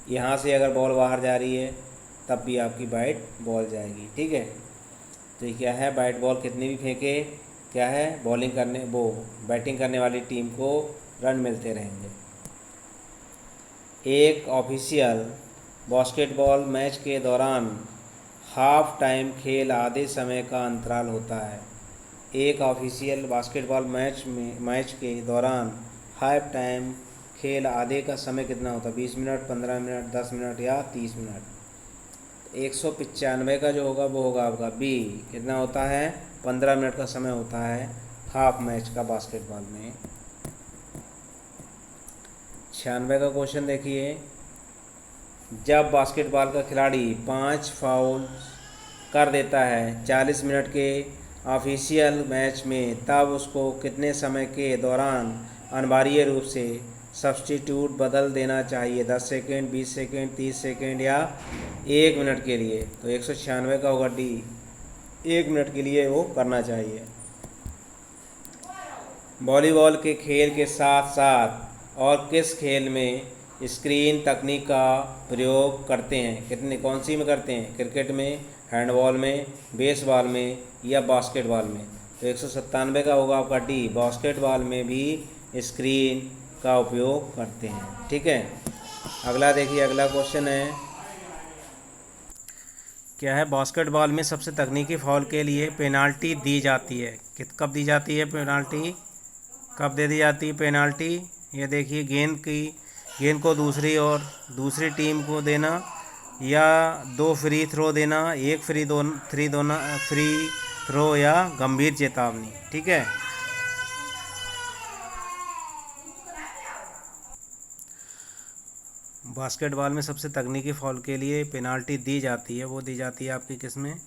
यहाँ से अगर बॉल बाहर जा रही है तब भी आपकी वाइड बॉल जाएगी। ठीक है, तो ये क्या है, वाइड बॉल कितनी भी फेंके क्या है, बैटिंग करने वाली टीम को रन मिलते रहेंगे। एक ऑफिशियल बास्केटबॉल मैच के दौरान हाफ टाइम खेल आधे समय का अंतराल होता है। एक ऑफिशियल बास्केटबॉल मैच के दौरान हाफ टाइम खेल आधे का समय कितना होता है? 20 मिनट, 15 मिनट, 10 मिनट या 30 मिनट। 195 का जो होगा वो होगा आपका बी। कितना होता है? 15 मिनट का समय होता है हाफ मैच का बास्केटबॉल में। 96 का क्वेश्चन देखिए, जब बास्केटबॉल का खिलाड़ी 5 फाउल कर देता है 40 मिनट के ऑफिशियल मैच में, तब उसको कितने समय के दौरान अनिवार्य रूप से सब्स्टिट्यूट बदल देना चाहिए? 10 सेकेंड, 20 सेकेंड, 30 सेकेंड या 1 मिनट के लिए? तो 196 का होगा डी, 1 मिनट के लिए वो करना चाहिए। वॉलीबॉल के खेल के साथ साथ और किस खेल में स्क्रीन तकनीक का प्रयोग करते हैं? कौन सी में करते हैं? क्रिकेट में, हैंडबॉल में, बेसबॉल में या बास्केटबॉल में? तो 197 का होगा आपका डी, बास्केटबॉल में भी स्क्रीन का उपयोग करते हैं। ठीक है, अगला देखिए, अगला क्वेश्चन है, क्या है, बास्केटबॉल में सबसे तकनीकी फाउल के लिए पेनाल्टी दी जाती है? कब दी जाती है पेनाल्टी? कब दे दी जाती है पेनाल्टी? ये देखिए, गेंद को दूसरी टीम को देना, या 2 फ्री थ्रो देना, 1 फ्री थ्रो या गंभीर चेतावनी। ठीक है, बास्केटबॉल में सबसे तकनीकी फॉल के लिए पेनाल्टी दी जाती है, वो दी जाती है आपकी किस में,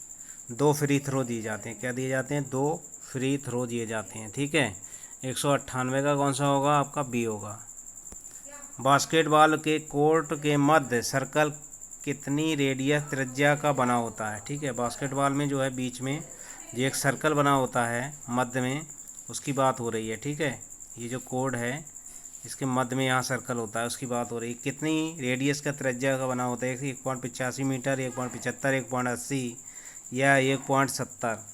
2 फ्री थ्रो दिए जाते हैं। क्या दिए जाते हैं? 2 फ्री थ्रो दिए जाते हैं। ठीक है, 198 का कौन सा होगा? आपका बी होगा। बास्केटबॉल के कोर्ट के मध्य सर्कल कितनी रेडियस त्रिज्या का बना होता है? ठीक है, बास्केटबॉल में जो है बीच में जो एक सर्कल बना होता है मध्य में, उसकी बात हो रही है। ठीक है, ये जो कोड है इसके मध्य में यहाँ सर्कल होता है, उसकी बात हो रही है। कितनी रेडियस का त्रिज्या का बना होता है? 1.85 मीटर, 1.75, 1.80 या 1.70?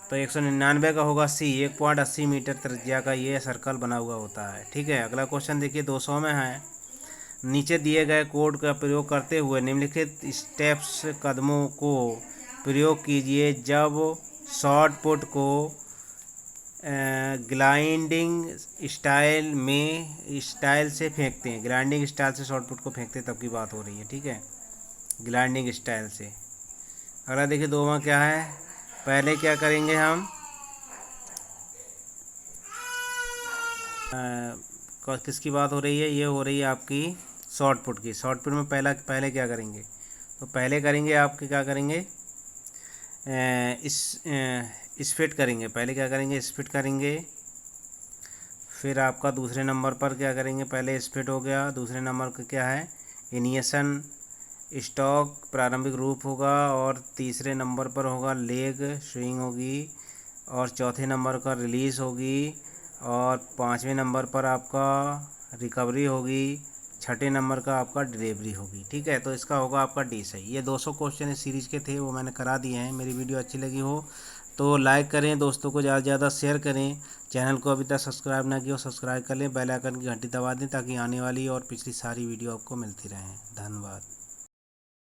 तो 199 का होगा सी। 1.80 मीटर त्रिज्या का ये सर्कल बना हुआ होता है। ठीक है, अगला क्वेश्चन देखिए 200 में है। नीचे दिए गए कोड का प्रयोग करते हुए निम्नलिखित स्टेप्स कदमों को प्रयोग कीजिए जब शॉर्ट पुट को ग्लाइंडिंग स्टाइल से फेंकते हैं। ग्लाइंडिंग स्टाइल से शॉर्ट पुट को फेंकते हैं तब की बात हो रही है। ठीक है, ग्लाइंडिंग स्टाइल से। अगला देखिए 2 में क्या है। पहले क्या करेंगे हम, किसकी बात हो रही है? ये हो रही है आपकी शॉर्ट पुट की। शॉर्ट पुट में पहले क्या करेंगे? तो पहले करेंगे आपके क्या करेंगे, स्पिट करेंगे। पहले क्या करेंगे? स्पिट करेंगे। फिर आपका दूसरे नंबर पर क्या करेंगे? पहले स्पिट हो गया, दूसरे नंबर का क्या है? इनिएशन स्टॉक प्रारंभिक रूप होगा, और तीसरे नंबर पर होगा लेग स्विंग होगी, और चौथे नंबर का रिलीज़ होगी, और 5वें नंबर पर आपका रिकवरी होगी, छठे नंबर का आपका डिलीवरी होगी। ठीक है, तो इसका होगा आपका डी सही। ये 200 क्वेश्चन इस सीरीज़ के थे, वो मैंने करा दिए हैं। मेरी वीडियो अच्छी लगी हो तो लाइक करें, दोस्तों को ज़्यादा से ज़्यादा शेयर करें। चैनल को अभी तक सब्सक्राइब ना किया हो सब्सक्राइब कर लें, बेल आइकन की घंटी दबा दें ताकि आने वाली और पिछली सारी वीडियो आपको मिलती रहें। धन्यवाद।